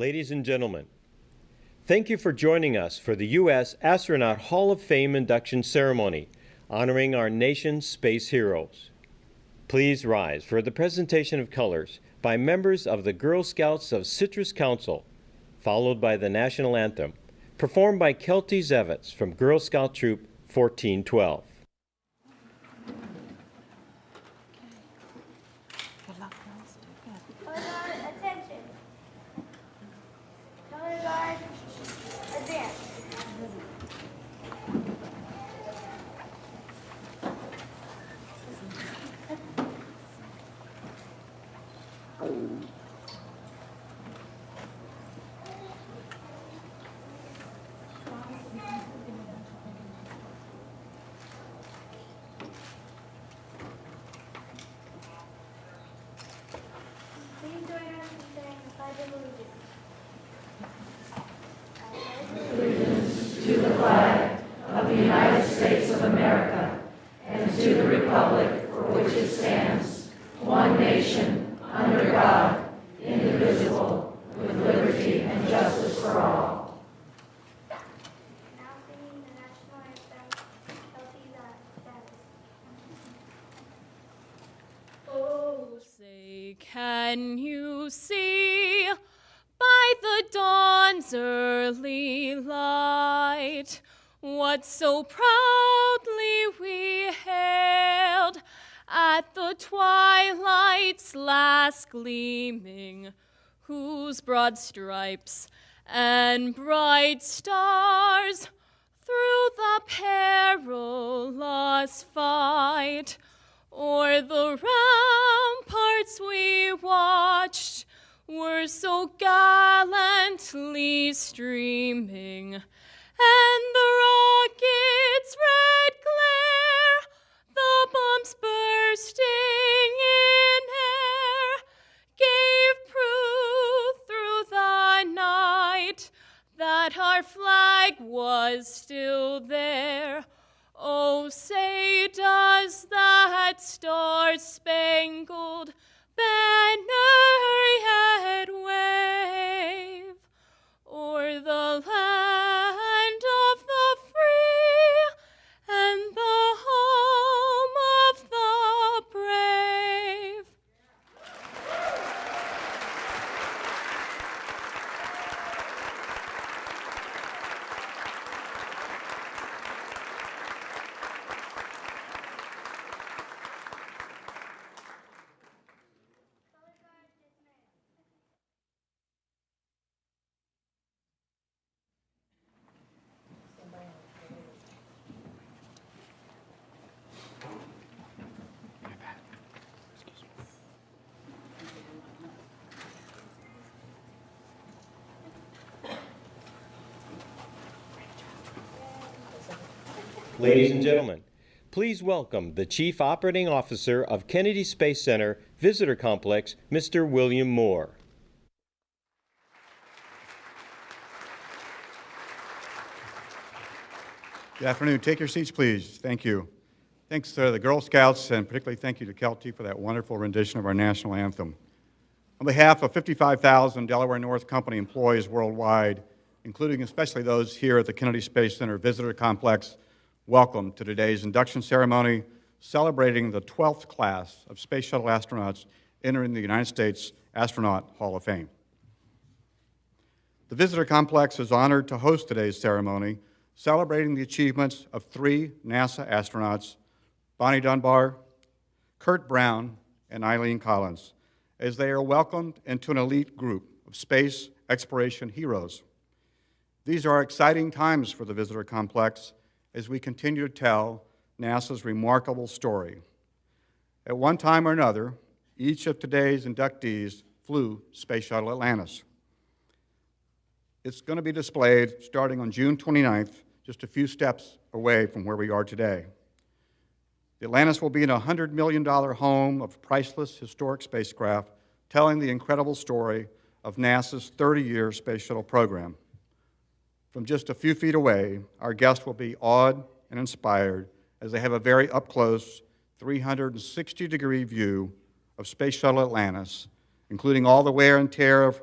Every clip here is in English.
Ladies and gentlemen, thank you for joining us for the U.S. Astronaut Hall of Fame induction ceremony, honoring our nation's space heroes. Please rise for the presentation of colors by members of the Girl Scouts of Citrus Council, followed by the national anthem, performed by Kelty Zevitz from Girl Scout Troop 1412. Attention. Color guard, advance. Please join us in saying the Pledge of Allegiance. To the flag of the United States of America and to the republic for which it stands, one nation, under God, indivisible, with liberty and justice for all. Now singing the national anthem, Kelty Zevitz. Oh, say, can you see by the dawn's early light what so proudly we hailed at the twilight's last gleaming, whose broad stripes and bright stars through the perilous fight o'er the ramparts we watched were so gallantly streaming, and the rocket's red glare, the bombs bursting in air, gave proof through the night that our flag was still there. Oh, say, does that star-spangled banner yet wave o'er the land of the free and the home of the brave? Color guard dismissed. Ladies and gentlemen, please welcome the Chief Operating Officer of Kennedy Space Center Visitor Complex, Mr. William Moore. Good afternoon. Take your seats, please. Thank you. Thanks to the Girl Scouts, and particularly thank you to Kelty for that wonderful rendition of our national anthem. On behalf of 55,000 Delaware North Company employees worldwide, including especially those here at the Kennedy Space Center Visitor Complex, welcome to today's induction ceremony celebrating the 12th class of Space Shuttle astronauts entering the United States Astronaut Hall of Fame. The Visitor Complex is honored to host today's ceremony, celebrating the achievements of 3 NASA astronauts, Bonnie Dunbar, Curt Brown, and Eileen Collins, as they are welcomed into an elite group of space exploration heroes. These are exciting times for the Visitor Complex as we continue to tell NASA's remarkable story. At one time or another, each of today's inductees flew Space Shuttle Atlantis. It's going to be displayed starting on June 29th, just a few steps away from where we are today. The Atlantis will be in a $100 million home of priceless historic spacecraft telling the incredible story of NASA's 30-year space shuttle program. From just a few feet away, our guests will be awed and inspired as they have a very up-close 360-degree view of Space Shuttle Atlantis, including all the wear and tear of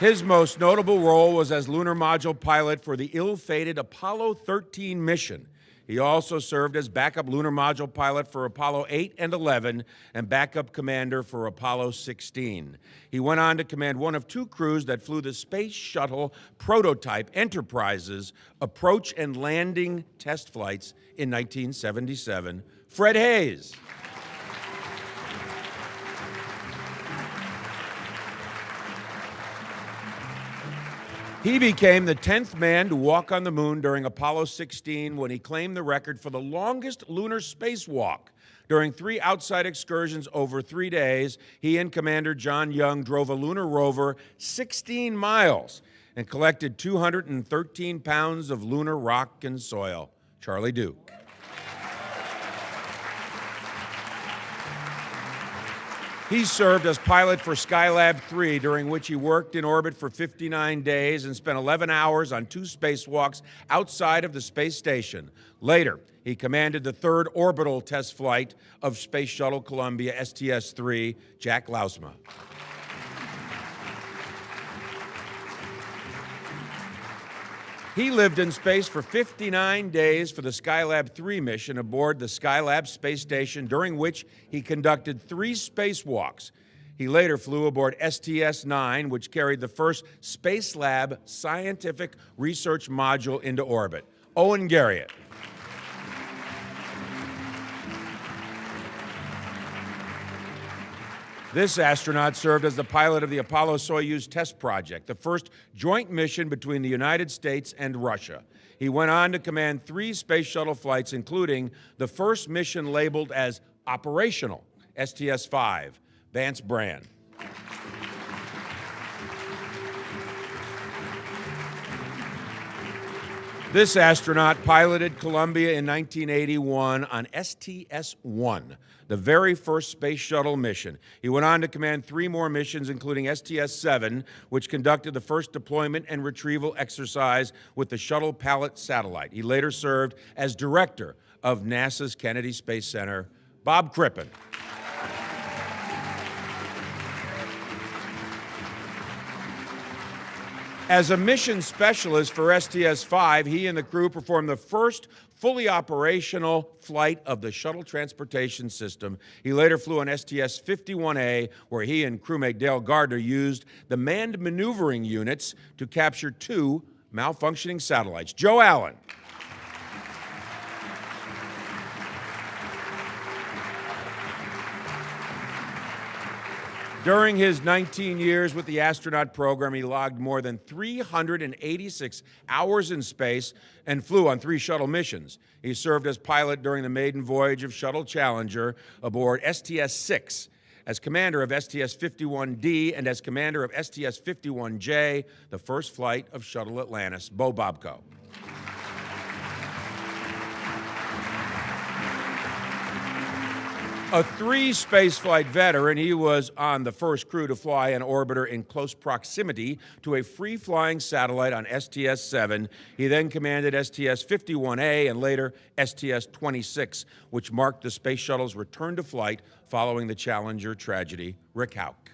His most notable role was as lunar module pilot for the ill-fated Apollo 13 mission. He also served as backup lunar module pilot for Apollo 8 and 11 and backup commander for Apollo 16. He went on to command one of two crews that flew the Space Shuttle prototype Enterprise's approach and landing test flights in 1977. Fred Hayes. He became the 10th man to walk on the moon during Apollo 16 when he claimed the record for the longest lunar spacewalk. During 3 outside excursions over 3 days, he and Commander John Young drove a lunar rover 16 miles and collected 213 pounds of lunar rock and soil. Charlie Duke. He served as pilot for Skylab 3, during which he worked in orbit for 59 days and spent 11 hours on 2 spacewalks outside of the space station. Later, he commanded the 3rd orbital test flight of Space Shuttle Columbia STS-3, Jack Lausma. He lived in space for 59 days for the Skylab 3 mission aboard the Skylab space station, during which he conducted 3 spacewalks. He later flew aboard STS-9, which carried the first Space Lab scientific research module into orbit. Owen Garriott. This astronaut served as the pilot of the Apollo-Soyuz test project, the first joint mission between the United States and Russia. He went on to command 3 space shuttle flights, including the first mission labeled as operational, STS-5, Vance Brand. This astronaut piloted Columbia in 1981 on STS-1, the very first space shuttle mission. He went on to command 3 more missions, including STS-7, which conducted the first deployment and retrieval exercise with the Shuttle Pallet satellite. He later served as director of NASA's Kennedy Space Center. Bob Crippen. As a mission specialist for STS-5, he and the crew performed the first fully operational flight of the Shuttle Transportation System. He later flew on STS-51A, where he and crewmate Dale Gardner used the manned maneuvering units to capture 2 malfunctioning satellites. Joe Allen. During his 19 years with the astronaut program, he logged more than 386 hours in space and flew on 3 shuttle missions. He served as pilot during the maiden voyage of Shuttle Challenger aboard STS-6, as commander of STS-51D, and as commander of STS-51J, the first flight of Shuttle Atlantis. Bo Bobko. A 3 spaceflight veteran, he was on the first crew to fly an orbiter in close proximity to a free-flying satellite on STS-7. He then commanded STS-51A and later STS-26, which marked the space shuttle's return to flight following the Challenger tragedy. Rick Houck.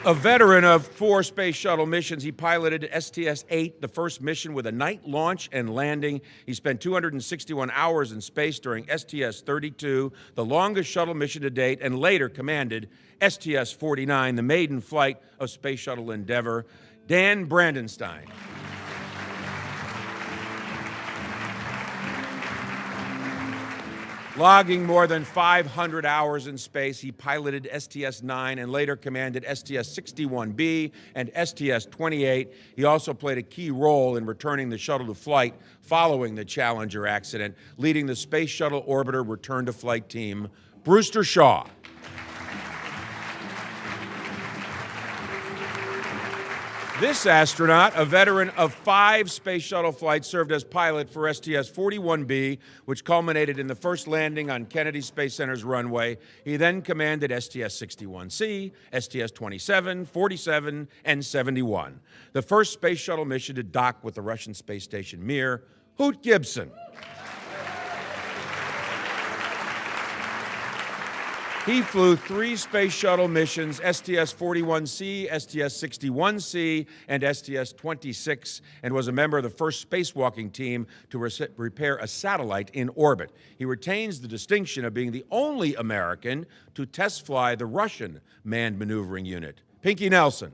A veteran of 4 space shuttle missions, he piloted STS-8, the first mission with a night launch and landing. He spent 261 hours in space during STS-32, the longest shuttle mission to date, and later commanded STS-49, the maiden flight of Space Shuttle Endeavour. Dan Brandenstein. Logging more than 500 hours in space, he piloted STS-9 and later commanded STS-61B and STS-28. He also played a key role in returning the shuttle to flight following the Challenger accident, leading the Space Shuttle Orbiter Return to Flight team. Brewster Shaw. This astronaut, a veteran of 5 space shuttle flights, served as pilot for STS-41B, which culminated in the first landing on Kennedy Space Center's runway. He then commanded STS-61C, STS-27, 47, and 71, the first space shuttle mission to dock with the Russian space station Mir. Hoot Gibson. He flew 3 space shuttle missions, STS-41C, STS-61C, and STS-26, and was a member of the first spacewalking team to repair a satellite in orbit. He retains the distinction of being the only American to test fly the Russian manned maneuvering unit. Pinky Nelson.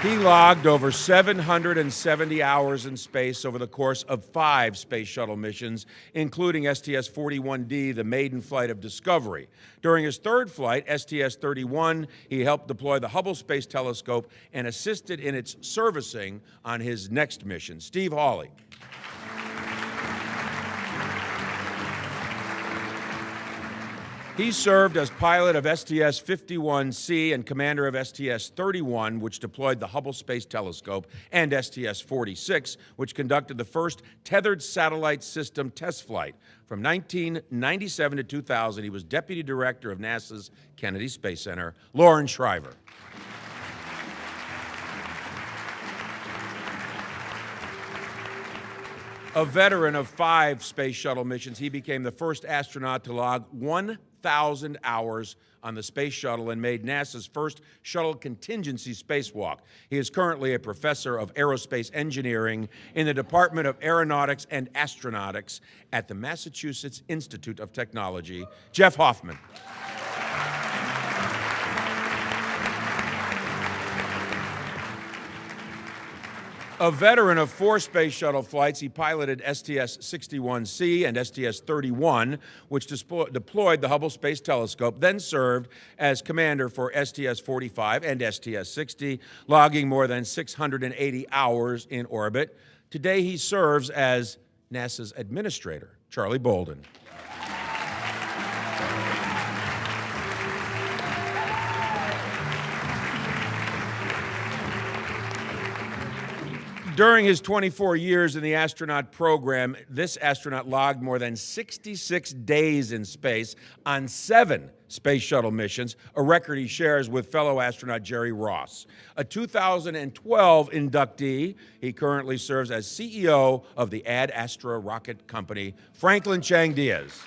He logged over 770 hours in space over the course of 5 space shuttle missions, including STS-41D, the maiden flight of Discovery. During his 3rd flight, STS-31, he helped deploy the Hubble Space Telescope and assisted in its servicing on his next mission. Steve Hawley. He served as pilot of STS-51C and commander of STS-31, which deployed the Hubble Space Telescope, and STS-46, which conducted the first tethered satellite system test flight. From 1997 to 2000, he was deputy director of NASA's Kennedy Space Center. Lauren Shriver. A veteran of 5 space shuttle missions, he became the first astronaut to log 1,000 hours on the space shuttle and made NASA's first shuttle contingency spacewalk. He is currently a professor of aerospace engineering in the Department of Aeronautics and Astronautics at the Massachusetts Institute of Technology. Jeff Hoffman. A veteran of 4 space shuttle flights, he piloted STS-61C and STS-31, which deployed the Hubble Space Telescope, then served as commander for STS-45 and STS-60, logging more than 680 hours in orbit. Today, he serves as NASA's administrator. Charlie Bolden. During his 24 years in the astronaut program, this astronaut logged more than 66 days in space on 7 space shuttle missions, a record he shares with fellow astronaut Jerry Ross. A 2012 inductee, he currently serves as CEO of the Ad Astra rocket company, Franklin Chang Diaz.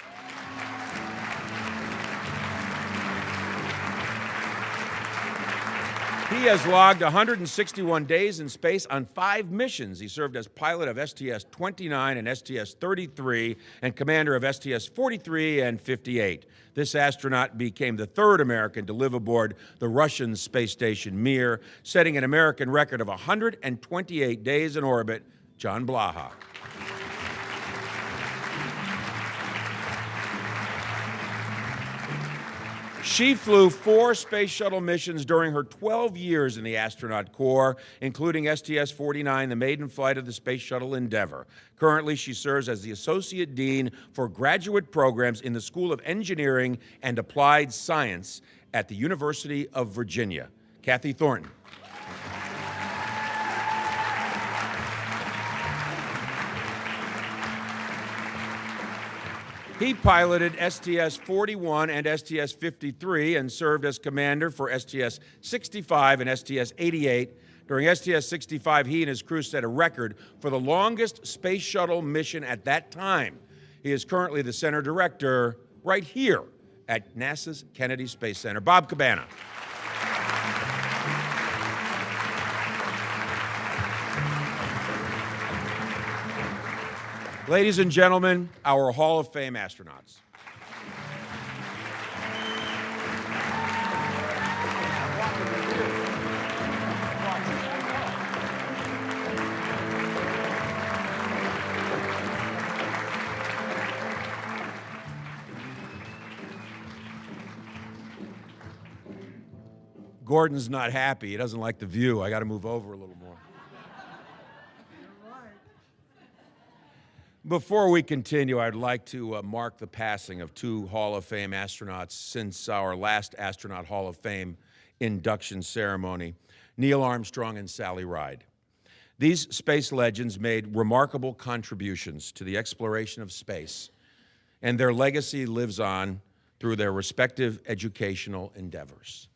He has logged 161 days in space on 5 missions. He served as pilot of STS-29 and STS-33 and commander of STS-43 and 58. This astronaut became the 3rd American to live aboard the Russian space station Mir, setting an American record of 128 days in orbit. John Blaha. She flew 4 space shuttle missions during her 12 years in the astronaut corps, including STS-49, the maiden flight of the Space Shuttle Endeavour. Currently, she serves as the Associate Dean for Graduate Programs in the School of Engineering and Applied Science at the University of Virginia. Kathy Thornton. He piloted STS-41 and STS-53 and served as commander for STS-65 and STS-88. During STS-65, he and his crew set a record for the longest space shuttle mission at that time. He is currently the center director right here at NASA's Kennedy Space Center. Bob Cabana. Ladies and gentlemen, our Hall of Fame astronauts. Gordon's not happy. He doesn't like the view. I got to move over a little more. Before we continue, I'd like to mark the passing of 2 Hall of Fame astronauts since our last Astronaut Hall of Fame induction ceremony, Neil Armstrong and Sally Ride. These space legends made remarkable contributions to the exploration of space, and their legacy lives on through their respective educational endeavors.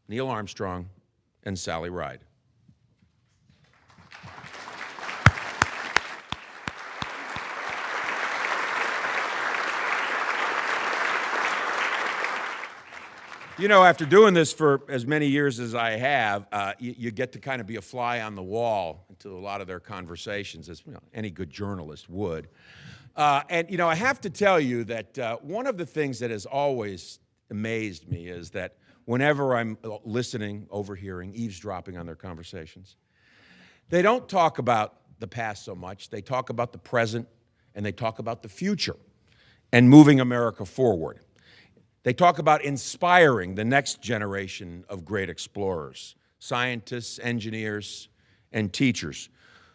Neil Armstrong and Sally Ride. You know, after doing this for as many years as I have, you get to kind of be a fly on the wall to a lot of their conversations, as any good journalist would. And, I have to tell you that one of the things that has always amazed me is that whenever I'm listening, overhearing, eavesdropping on their conversations, they don't talk about the past so much. They talk about the present, and they talk about the future and moving America forward. They talk about inspiring the next generation of great explorers, scientists, engineers, and teachers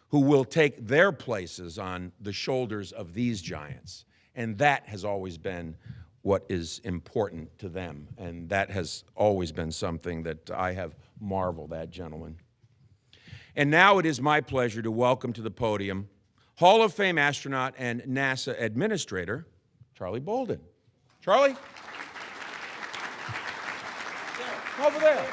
who will take their places on the shoulders of these giants. And that has always been what is important to them. And that has always been something that I have marveled at, gentlemen. And now it is my pleasure to welcome to the podium Hall of Fame astronaut and NASA administrator, Charlie Bolden. Charlie? Over there.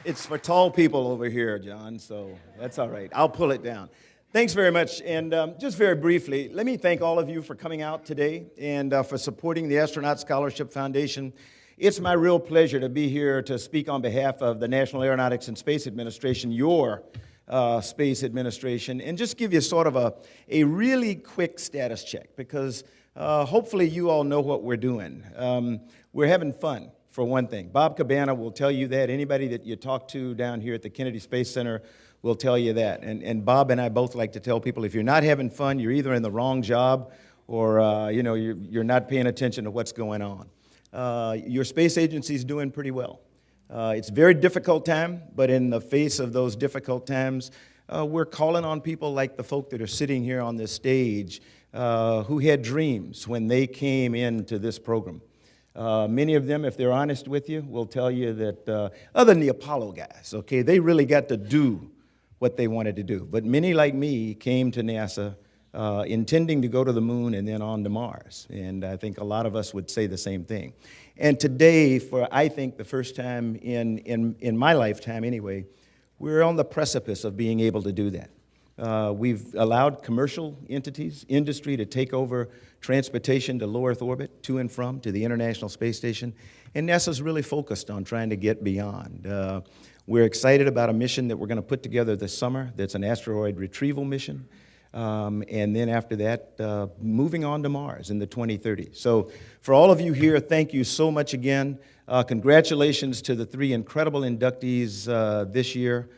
It's for tall people over here, John, so that's all right. I'll pull it down. Thanks very much. And just very briefly, let me thank all of you for coming out today and for supporting the Astronaut Scholarship Foundation. It's my real pleasure to be here to speak on behalf of the National Aeronautics and Space Administration, your space administration, and just give you sort of a really quick status check, because hopefully you all know what we're doing. We're having fun, for one thing. Bob Cabana will tell you that. Anybody that you talk to down here at the Kennedy Space Center will tell you that. And Bob and I both like to tell people, if you're not having fun, you're either in the wrong job or you're not paying attention to what's going on. Your space agency is doing pretty well. It's a very difficult time, but in the face of those difficult times, we're calling on people like the folk that are sitting here on this stage who had dreams when they came into this program. Many of them, if they're honest with you, will tell you that, other than the Apollo guys, okay, they really got to do what they wanted to do. But many like me came to NASA intending to go to the moon and then on to Mars. And I think a lot of us would say the same thing. And today, for I think the first time in my lifetime anyway, we're on the precipice of being able to do that. We've allowed commercial entities, industry, to take over transportation to low Earth orbit, to and from, to the International Space Station, and NASA's really focused on trying to get beyond. We're excited about a mission that we're going to put together this summer that's an asteroid retrieval mission, and then after that, moving on to Mars in the 2030s. So for all of you here, thank you so much again. Congratulations to the 3 incredible inductees this year.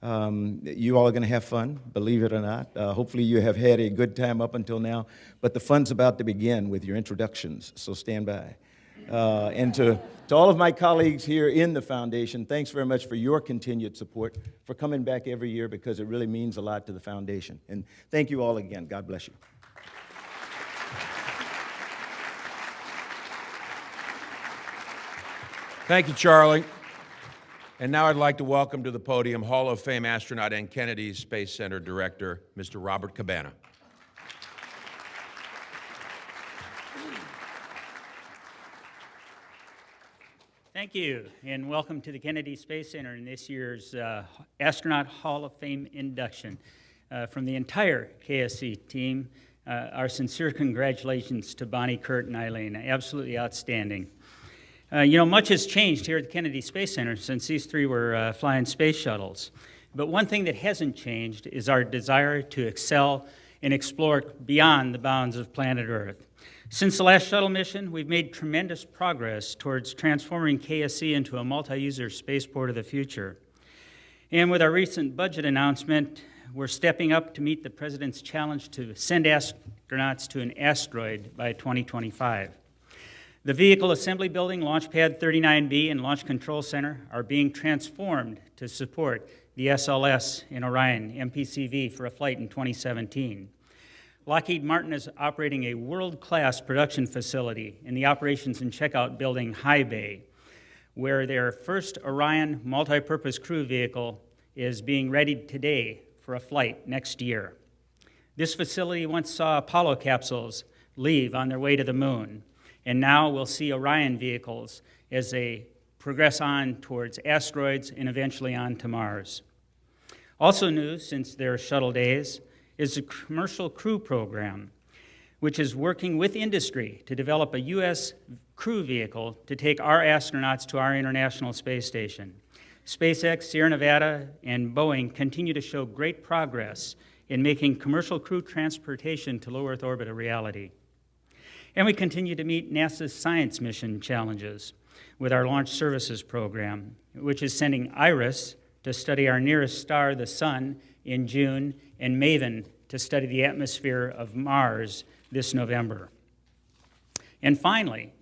You all are going to have fun, believe it or not. Hopefully you have had a good time up until now, but the fun's about to begin with your introductions, so stand by. And to all of my colleagues here in the foundation, thanks very much for your continued support, for coming back every year, because it really means a lot to the foundation. And thank you all again. God bless you. Thank you, Charlie. And now I'd like to welcome to the podium Hall of Fame astronaut and Kennedy Space Center Director, Mr. Robert Cabana. Thank you, and welcome to the Kennedy Space Center in this year's Astronaut Hall of Fame induction. From the entire KSC team, our sincere congratulations to Bonnie, Curt, and Eileen. Absolutely outstanding. Much has changed here at the Kennedy Space Center since these 3 were flying space shuttles. But one thing that hasn't changed is our desire to excel and explore beyond the bounds of planet Earth. Since the last shuttle mission, we've made tremendous progress towards transforming KSC into a multi-user spaceport of the future. And with our recent budget announcement, we're stepping up to meet the President's challenge to send astronauts to an asteroid by 2025. The Vehicle Assembly Building, Launch Pad 39B, and Launch Control Center are being transformed to support the SLS in Orion MPCV for a flight in 2017. Lockheed Martin is operating a world-class production facility in the Operations and Checkout Building High Bay, where their first Orion multi-purpose crew vehicle is being readied today for a flight next year. This facility once saw Apollo capsules leave on their way to the moon, and now we'll see Orion vehicles as they progress on towards asteroids and eventually on to Mars. Also new since their shuttle days is the Commercial Crew Program, which is working with industry to develop a U.S. crew vehicle to take our astronauts to our International Space Station. SpaceX, Sierra Nevada, and Boeing continue to show great progress in making commercial crew transportation to low Earth orbit a reality. And we continue to meet NASA's science mission challenges with our Launch Services Program, which is sending IRIS to study our nearest star, the Sun, in June, and MAVEN to study the atmosphere of Mars this November. And finally,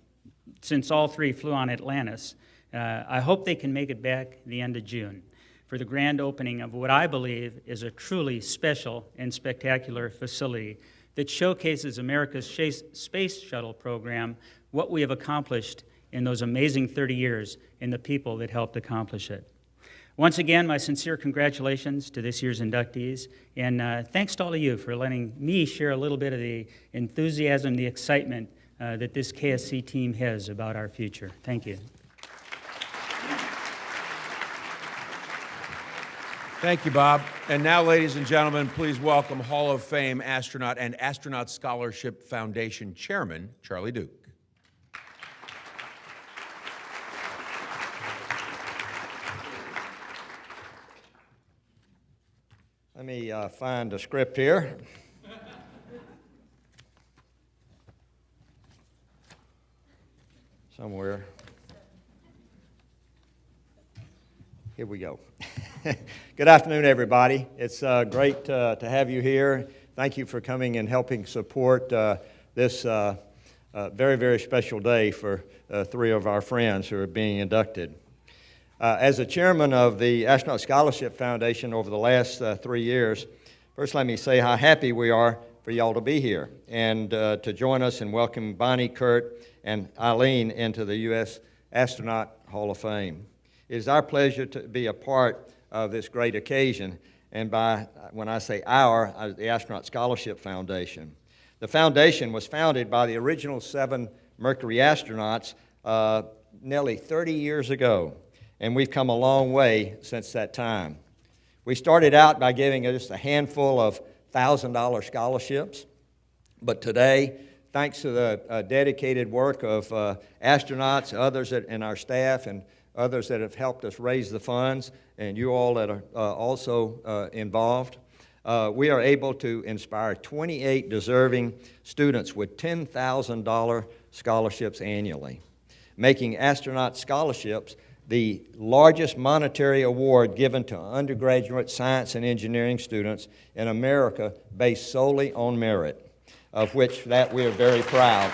since all three flew on Atlantis, I hope they can make it back the end of June for the grand opening of what I believe is a truly special and spectacular facility that showcases America's space shuttle program, what we have accomplished in those amazing 30 years, and the people that helped accomplish it. Once again, my sincere congratulations to this year's inductees, and thanks to all of you for letting me share a little bit of the enthusiasm, the excitement that this KSC team has about our future. Thank you. Thank you, Bob. And now, ladies and gentlemen, please welcome Hall of Fame astronaut and Astronaut Scholarship Foundation Chairman, Charlie Duke. Let me find a script here. Somewhere. Here we go. Good afternoon, everybody. It's great to have you here. Thank you for coming and helping support this very, very special day for three of our friends who are being inducted. As the chairman of the Astronaut Scholarship Foundation over the last 3 years, first let me say how happy we are for y'all to be here and to join us in welcoming Bonnie, Curt, and Eileen into the U.S. Astronaut Hall of Fame. It is our pleasure to be a part of this great occasion, and when I say our, the Astronaut Scholarship Foundation. The foundation was founded by the original 7 Mercury astronauts nearly 30 years ago, and we've come a long way since that time. We started out by giving just a handful of $1,000 scholarships, but today, thanks to the dedicated work of astronauts, others in our staff, and others that have helped us raise the funds, and you all that are also involved, we are able to inspire 28 deserving students with $10,000 scholarships annually, making astronaut scholarships the largest monetary award given to undergraduate science and engineering students in America based solely on merit, of which that we are very proud.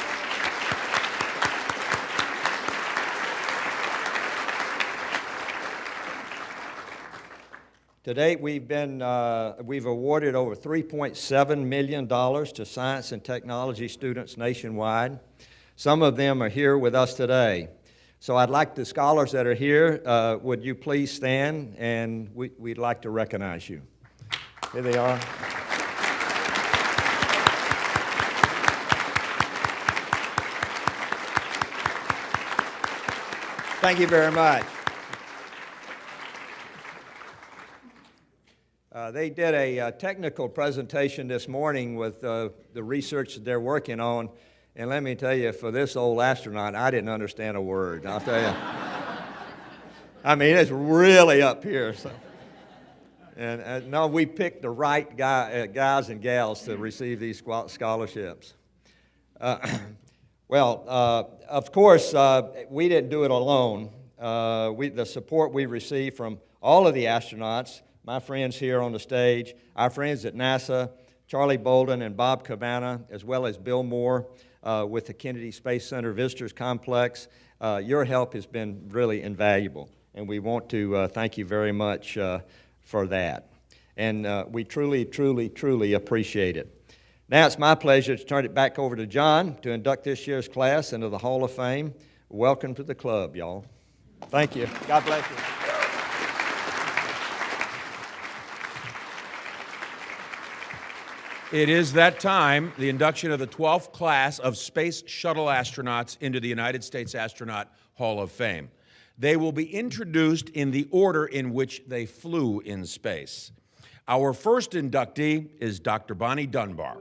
To date, we've awarded over $3.7 million to science and technology students nationwide. Some of them are here with us today. So I'd like the scholars that are here, would you please stand, and we'd like to recognize you. Here they are. Thank you very much. They did a technical presentation this morning with the research that they're working on, and let me tell you, for this old astronaut, I didn't understand a word, I'll tell you. I mean, it's really up here. So. And no, we picked the right guys and gals to receive these scholarships. Of course, we didn't do it alone. The support we received from all of the astronauts, my friends here on the stage, our friends at NASA, Charlie Bolden and Bob Cabana, as well as Bill Moore with the Kennedy Space Center Visitors Complex. Your help has been really invaluable, and we want to thank you very much for that. And we truly, truly, truly appreciate it. Now it's my pleasure to turn it back over to John to induct this year's class into the Hall of Fame. Welcome to the club, y'all. Thank you. God bless you. It is that time, the induction of the 12th class of Space Shuttle astronauts into the United States Astronaut Hall of Fame. They will be introduced in the order in which they flew in space. Our first inductee is Dr. Bonnie Dunbar.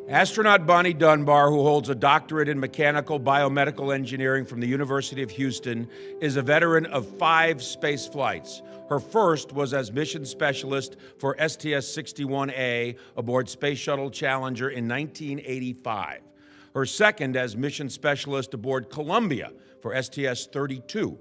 Astronaut Bonnie Dunbar, who holds a doctorate in mechanical biomedical engineering from the University of Houston, is a veteran of 5 space flights. Her first was as mission specialist for STS-61A aboard Space Shuttle Challenger in 1985. Her second as mission specialist aboard Columbia for STS-32.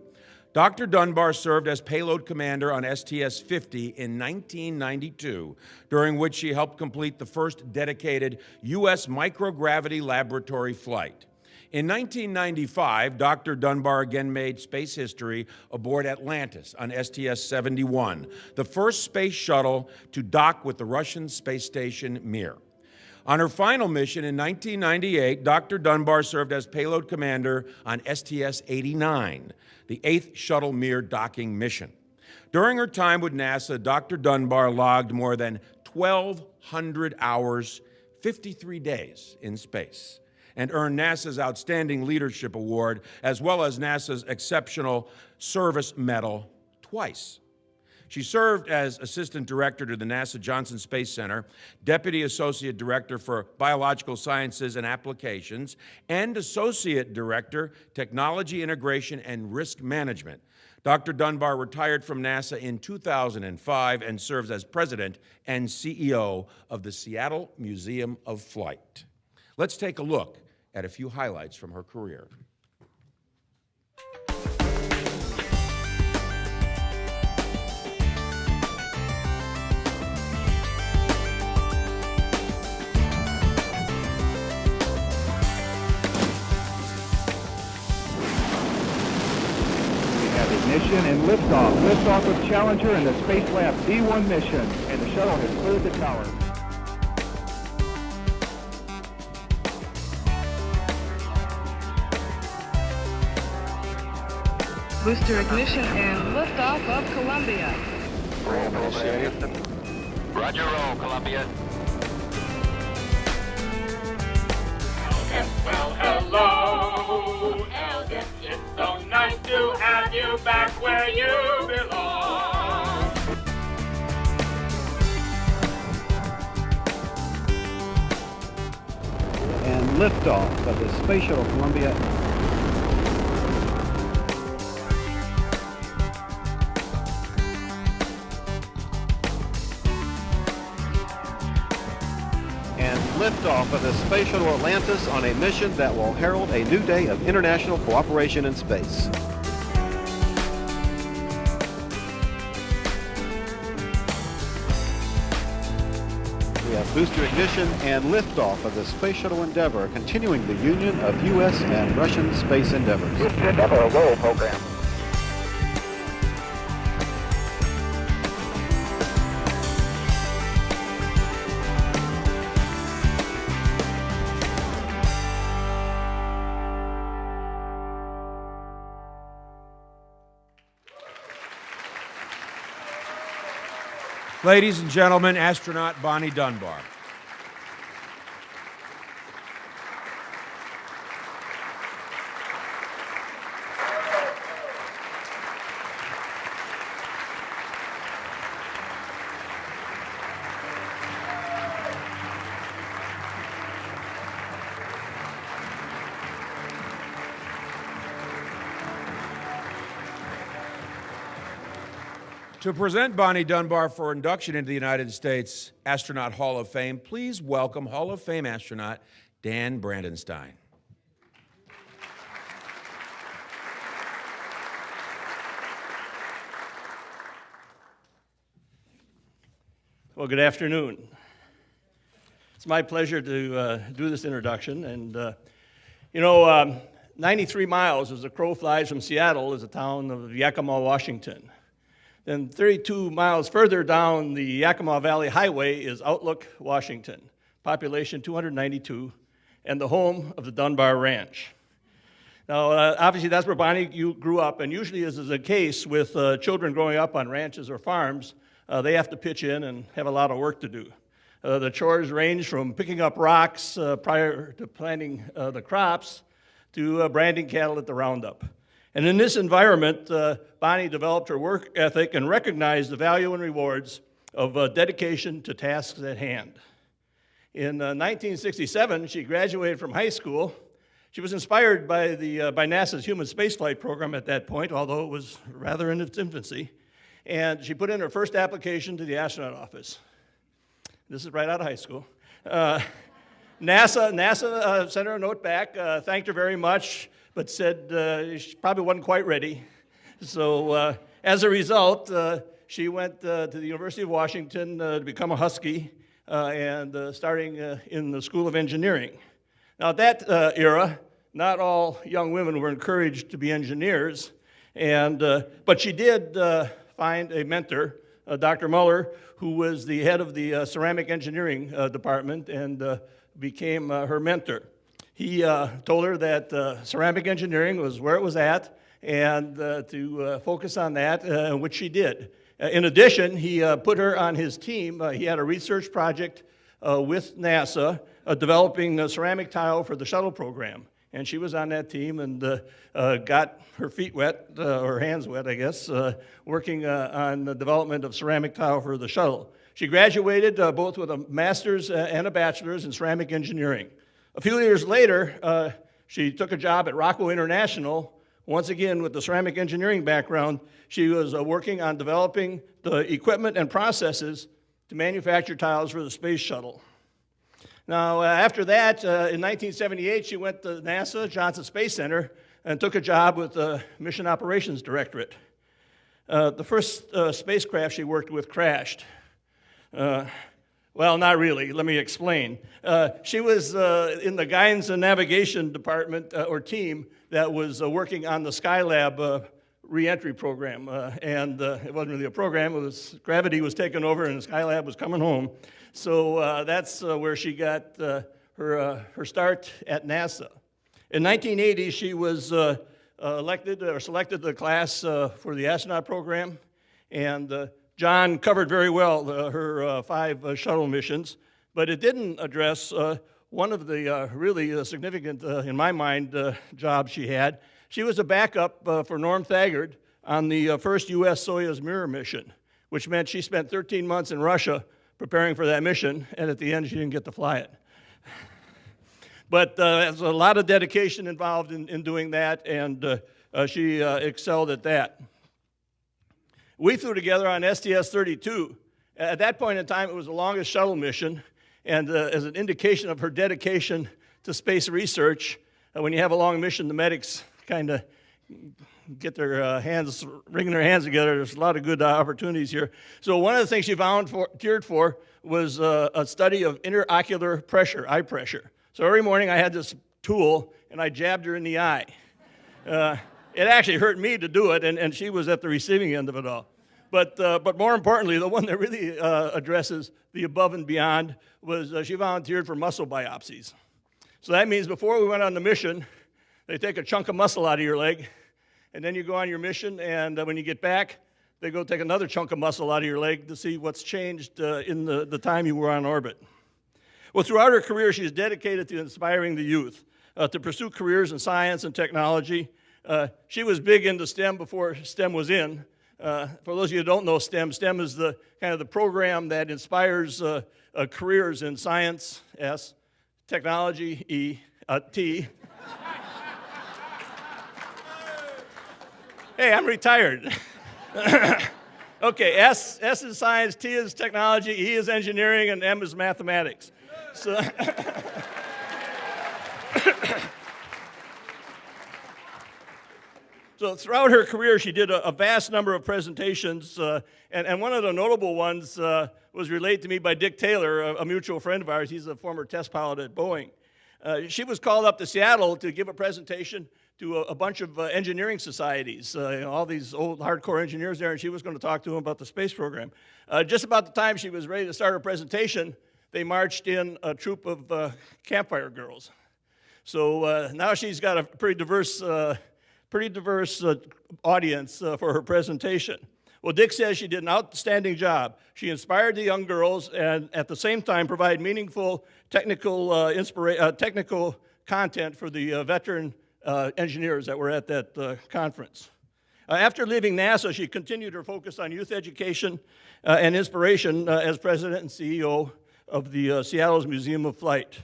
Dr. Dunbar served as payload commander on STS-50 in 1992, during which she helped complete the first dedicated U.S. microgravity laboratory flight. In 1995, Dr. Dunbar again made space history aboard Atlantis on STS-71, the first space shuttle to dock with the Russian space station Mir. On her final mission in 1998, Dr. Dunbar served as payload commander on STS-89, the 8th Shuttle Mir docking mission. During her time with NASA, Dr. Dunbar logged more than 1,200 hours, 53 days in space, and earned NASA's Outstanding Leadership Award, as well as NASA's Exceptional Service Medal twice. She served as Assistant Director to the NASA Johnson Space Center, Deputy Associate Director for Biological Sciences and Applications, and Associate Director, Technology Integration and Risk Management. Dr. Dunbar retired from NASA in 2005 and serves as President and CEO of the Seattle Museum of Flight. Let's take a look at a few highlights from her career. Ignition and liftoff. Liftoff of Challenger and the Space Lab D1 mission. And the shuttle has cleared the tower. Booster ignition and liftoff of Columbia. Roger, roll, Columbia. Well, hello, Elvis. It's so nice to have you back where you belong. And liftoff of the Space Shuttle Columbia. Liftoff of the Space Shuttle Atlantis on a mission that will herald a new day of international cooperation in space. We have booster ignition and liftoff of the Space Shuttle Endeavour, continuing the union of U.S. and Russian space endeavors. Booster Endeavour roll program. Ladies and gentlemen, astronaut Bonnie Dunbar. To present Bonnie Dunbar for induction into the United States Astronaut Hall of Fame, please welcome Hall of Fame astronaut Dan Brandenstein. Well, good afternoon. It's my pleasure to do this introduction. And, 93 miles as the crow flies from Seattle is the town of Yakima, Washington. Then 32 miles further down the Yakima Valley Highway is Outlook, Washington, population 292, and the home of the Dunbar Ranch. Now, obviously, that's where Bonnie grew up, and usually, as is the case with children growing up on ranches or farms, they have to pitch in and have a lot of work to do. The chores range from picking up rocks prior to planting the crops to branding cattle at the roundup. And in this environment, Bonnie developed her work ethic and recognized the value and rewards of dedication to tasks at hand. In 1967, she graduated from high school. She was inspired by NASA's human spaceflight program at that point, although it was rather in its infancy. And she put in her first application to the astronaut office. This is right out of high school. NASA sent her a note back, thanked her very much, but said she probably wasn't quite ready. So as a result, she went to the University of Washington to become a Husky and starting in the School of Engineering. Now at that era, not all young women were encouraged to be engineers, but she did find a mentor, Dr. Muller, who was the head of the ceramic engineering department and became her mentor. He told her that ceramic engineering was where it was at and to focus on that, which she did. In addition, he put her on his team. He had a research project with NASA developing ceramic tile for the shuttle program. And she was on that team and got her feet wet, or hands wet, I guess, working on the development of ceramic tile for the shuttle. She graduated both with a master's and a bachelor's in ceramic engineering. A few years later, she took a job at Rockwell International. Once again, with the ceramic engineering background, she was working on developing the equipment and processes to manufacture tiles for the space shuttle. Now, after that, in 1978, she went to NASA, Johnson Space Center, and took a job with the Mission Operations Directorate. The first spacecraft she worked with crashed. Well, not really. Let me explain. She was in the guidance and navigation department or team that was working on the Skylab re-entry program. And it wasn't really a program. It was gravity was taking over and the Skylab was coming home. So that's where she got her start at NASA. In 1980, she was elected or selected to the class for the astronaut program. And John covered very well her 5 shuttle missions, but it didn't address one of the really significant, in my mind, jobs she had. She was a backup for Norm Thagard on the first U.S. Soyuz Mirror mission, which meant she spent 13 months in Russia preparing for that mission, and at the end, she didn't get to fly it. But there's a lot of dedication involved in doing that, and she excelled at that. We flew together on STS-32. At that point in time, it was the longest shuttle mission, and as an indication of her dedication to space research, when you have a long mission, the medics kind of get their wringing their hands together. There's a lot of good opportunities here. So one of the things she volunteered for was a study of interocular pressure, eye pressure. So every morning I had this tool, and I jabbed her in the eye. It actually hurt me to do it, and she was at the receiving end of it all. But more importantly, the one that really addresses the above and beyond was she volunteered for muscle biopsies. So that means before we went on the mission, they take a chunk of muscle out of your leg, and then you go on your mission, and when you get back, they go take another chunk of muscle out of your leg to see what's changed in the time you were on orbit. Well, throughout her career, she's dedicated to inspiring the youth to pursue careers in science and technology. She was big into STEM before STEM was in. For those of you who don't know STEM, STEM is the kind of the program that inspires careers in science, S, technology, E, T. Hey, I'm retired. Okay, S is science, T is technology, E is engineering, and M is mathematics. So, so throughout her career, she did a vast number of presentations, and one of the notable ones was relayed to me by Dick Taylor, a mutual friend of ours. He's a former test pilot at Boeing. She was called up to Seattle to give a presentation to a bunch of engineering societies, all these old hardcore engineers there, and she was going to talk to them about the space program. Just about the time she was ready to start her presentation, they marched in a troop of campfire girls. So now she's got a pretty diverse audience for her presentation. Well, Dick says she did an outstanding job. She inspired the young girls and at the same time provided meaningful technical content for the veteran engineers that were at that conference. After leaving NASA, she continued her focus on youth education and inspiration as president and CEO of the Seattle's Museum of Flight.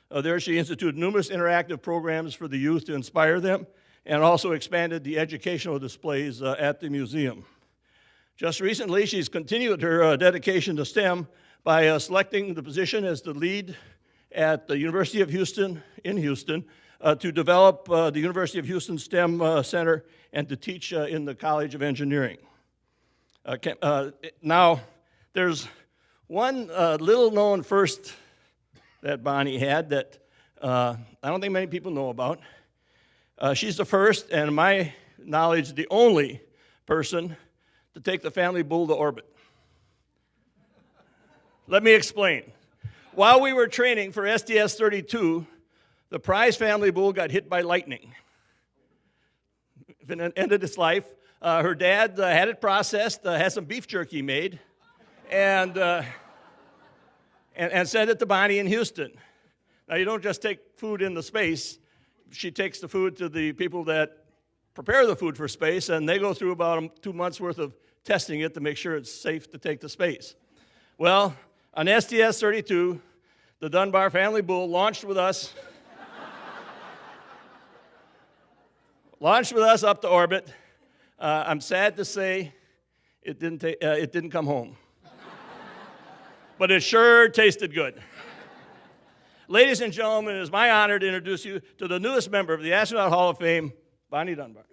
There she instituted numerous interactive programs for the youth to inspire them, and also expanded the educational displays at the museum. Just recently, she's continued her dedication to STEM by selecting the position as the lead at the University of Houston, in Houston, to develop the University of Houston STEM Center and to teach in the College of Engineering. Now, there's one little-known first that Bonnie had that I don't think many people know about. She's the first, and in my knowledge, the only person to take the family bull to orbit. Let me explain. While we were training for STS-32, the prize family bull got hit by lightning. It ended its life. Her dad had it processed, had some beef jerky made, and sent it to Bonnie in Houston. Now, you don't just take food into space. She takes the food to the people that prepare the food for space, and they go through about 2 months' worth of testing it to make sure it's safe to take to space. Well, on STS-32, the Dunbar family bull launched with us up to orbit. I'm sad to say it didn't come home. But it sure tasted good. Ladies and gentlemen, it is my honor to introduce you to the newest member of the Astronaut Hall of Fame, Bonnie Dunbar.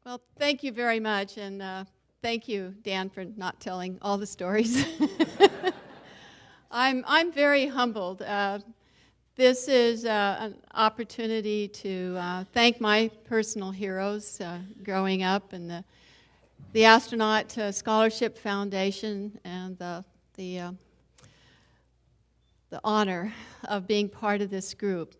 Well, thank you very much, and thank you, Dan, for not telling all the stories. I'm very humbled. This is an opportunity to thank my personal heroes growing up, and the Astronaut Scholarship Foundation, and the honor of being part of this group.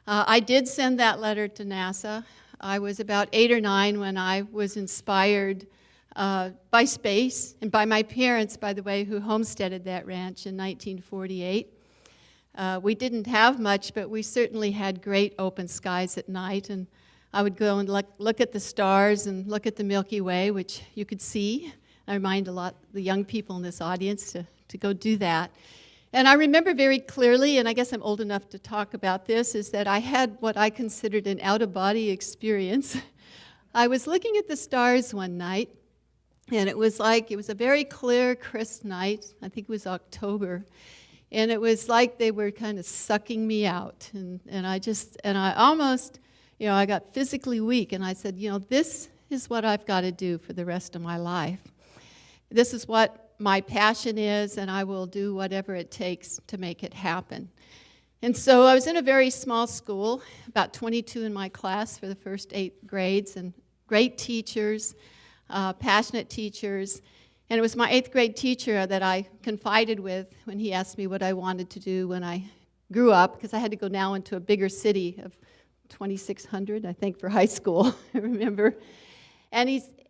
I did send that letter to NASA. I was about 8 or 9 when I was inspired by space, and by my parents, by the way, who homesteaded that ranch in 1948. We didn't have much, but we certainly had great open skies at night, and I would go and look at the stars and look at the Milky Way, which you could see. I remind a lot the young people in this audience to go do that. And I remember very clearly, and I guess I'm old enough to talk about this, is that I had what I considered an out-of-body experience. I was looking at the stars one night, and it was a very clear, crisp night. I think it was October. And it was like they were kind of sucking me out. And I almost, I got physically weak. And I said, this is what I've got to do for the rest of my life. This is what my passion is, and I will do whatever it takes to make it happen. And so I was in a very small school, about 22 in my class for the first 8 grades, and great teachers, passionate teachers. And it was my 8th grade teacher that I confided with when he asked me what I wanted to do when I grew up, because I had to go now into a bigger city of 2,600, I think, for high school, I remember.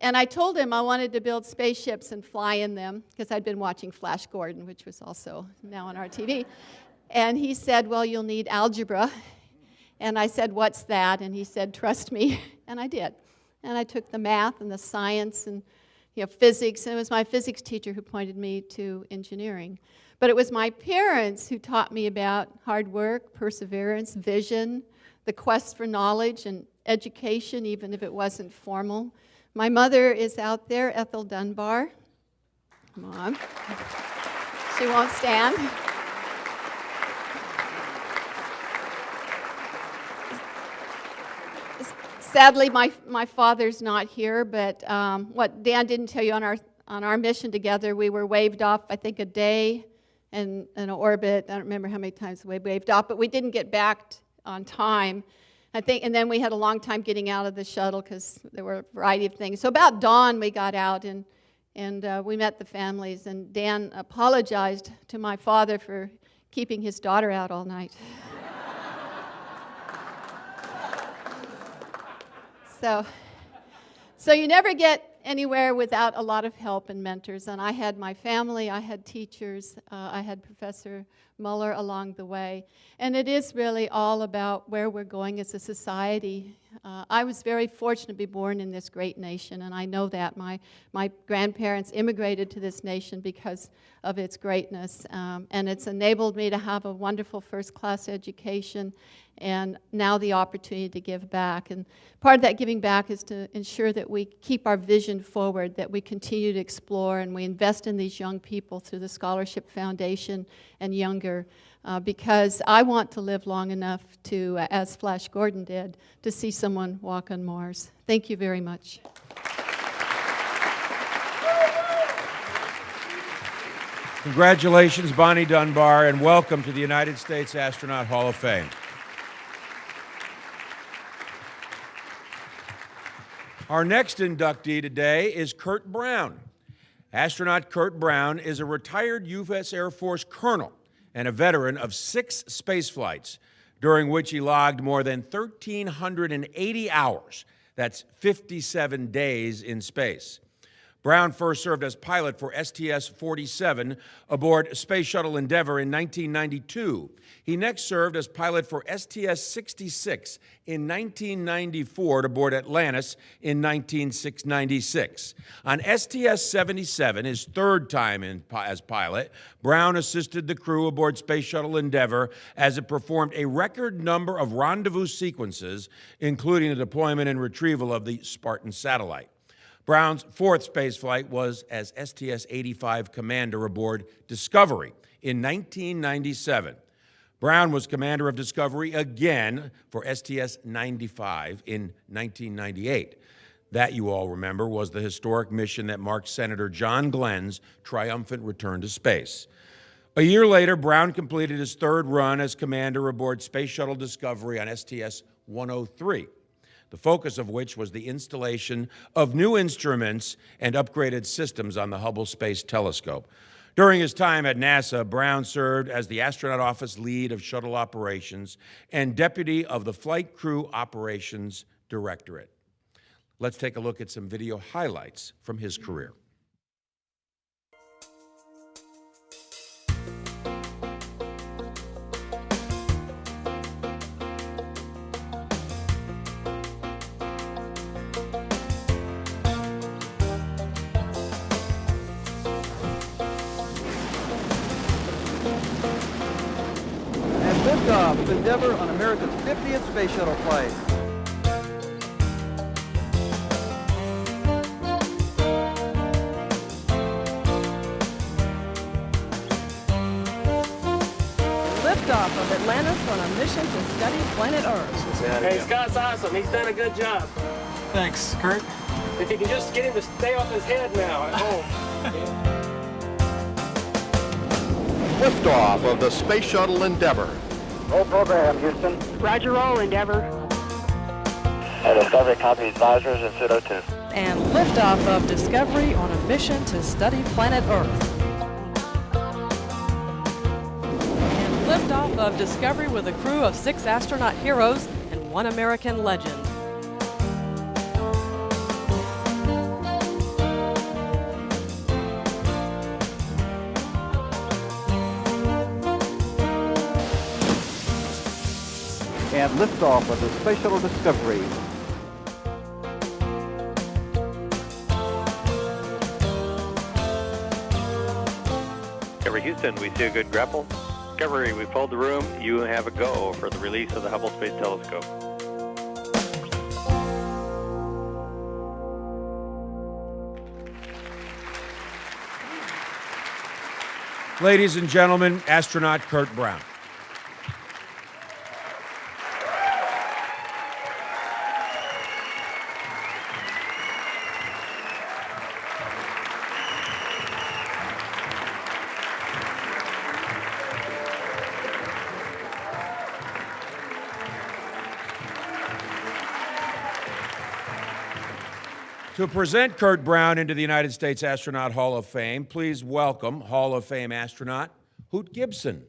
And I told him I wanted to build spaceships and fly in them, because I'd been watching Flash Gordon, which was also now on our TV. And he said, well, you'll need algebra. And I said, what's that? And he said, trust me. And I did. And I took the math and the science and physics, and it was my physics teacher who pointed me to engineering. But it was my parents who taught me about hard work, perseverance, vision, the quest for knowledge and education, even if it wasn't formal. My mother is out there, Ethel Dunbar. Come on. She won't stand. Sadly, my father's not here, but what Dan didn't tell you, on our mission together, we were waved off, I think, a day in an orbit. I don't remember how many times we waved off, but we didn't get back on time, I think, and then we had a long time getting out of the shuttle because there were a variety of things. So about dawn, we got out, and we met the families, and Dan apologized to my father for keeping his daughter out all night. So you never get anywhere without a lot of help and mentors. And I had my family, I had teachers, I had Professor Muller along the way. And it is really all about where we're going as a society. I was very fortunate to be born in this great nation, and I know that. My grandparents immigrated to this nation because of its greatness, and it's enabled me to have a wonderful first-class education, and now the opportunity to give back. And part of that giving back is to ensure that we keep our vision forward, that we continue to explore, and we invest in these young people through the Scholarship Foundation and younger, because I want to live long enough to, as Flash Gordon did, to see someone walk on Mars. Thank you very much. Congratulations, Bonnie Dunbar, and welcome to the United States Astronaut Hall of Fame. Our next inductee today is Curt Brown. Astronaut Curt Brown is a retired U.S. Air Force colonel and a veteran of 6 space flights, during which he logged more than 1,380 hours. That's 57 days in space. Brown first served as pilot for STS-47 aboard Space Shuttle Endeavour in 1992. He next served as pilot for STS-66 in 1994 aboard Atlantis in 1996. On STS-77, his third time as pilot, Brown assisted the crew aboard Space Shuttle Endeavour as it performed a record number of rendezvous sequences, including the deployment and retrieval of the Spartan satellite. Brown's 4th spaceflight was as STS-85 commander aboard Discovery in 1997. Brown was commander of Discovery again for STS-95 in 1998. That, you all remember, was the historic mission that marked Senator John Glenn's triumphant return to space. A year later, Brown completed his 3rd run as commander aboard Space Shuttle Discovery on STS-103. The focus of which was the installation of new instruments and upgraded systems on the Hubble Space Telescope. During his time at NASA, Brown served as the Astronaut Office Lead of Shuttle Operations and Deputy of the Flight Crew Operations Directorate. Let's take a look at some video highlights from his career. Liftoff of Endeavour on America's 50th space shuttle flight. Liftoff of Atlantis on a mission to study planet Earth. Hey, Scott's awesome. He's done a good job. Thanks, Curt. If you can just get him to stay off his head now at home. Liftoff of the Space Shuttle Endeavour. Roll program, Houston. Roger, roll, Endeavour. Discovery copy advisors in pseudo 2. And liftoff of Discovery on a mission to study planet Earth. And liftoff of Discovery with a crew of 6 astronaut heroes and 1 American legend. And liftoff of the Space Shuttle Discovery. Discovery Houston, we see a good grapple. Discovery, we pulled the room. You have a go for the release of the Hubble Space Telescope. Ladies and gentlemen, astronaut Curt Brown. To present Curt Brown into the United States Astronaut Hall of Fame, please welcome Hall of Fame astronaut Hoot Gibson.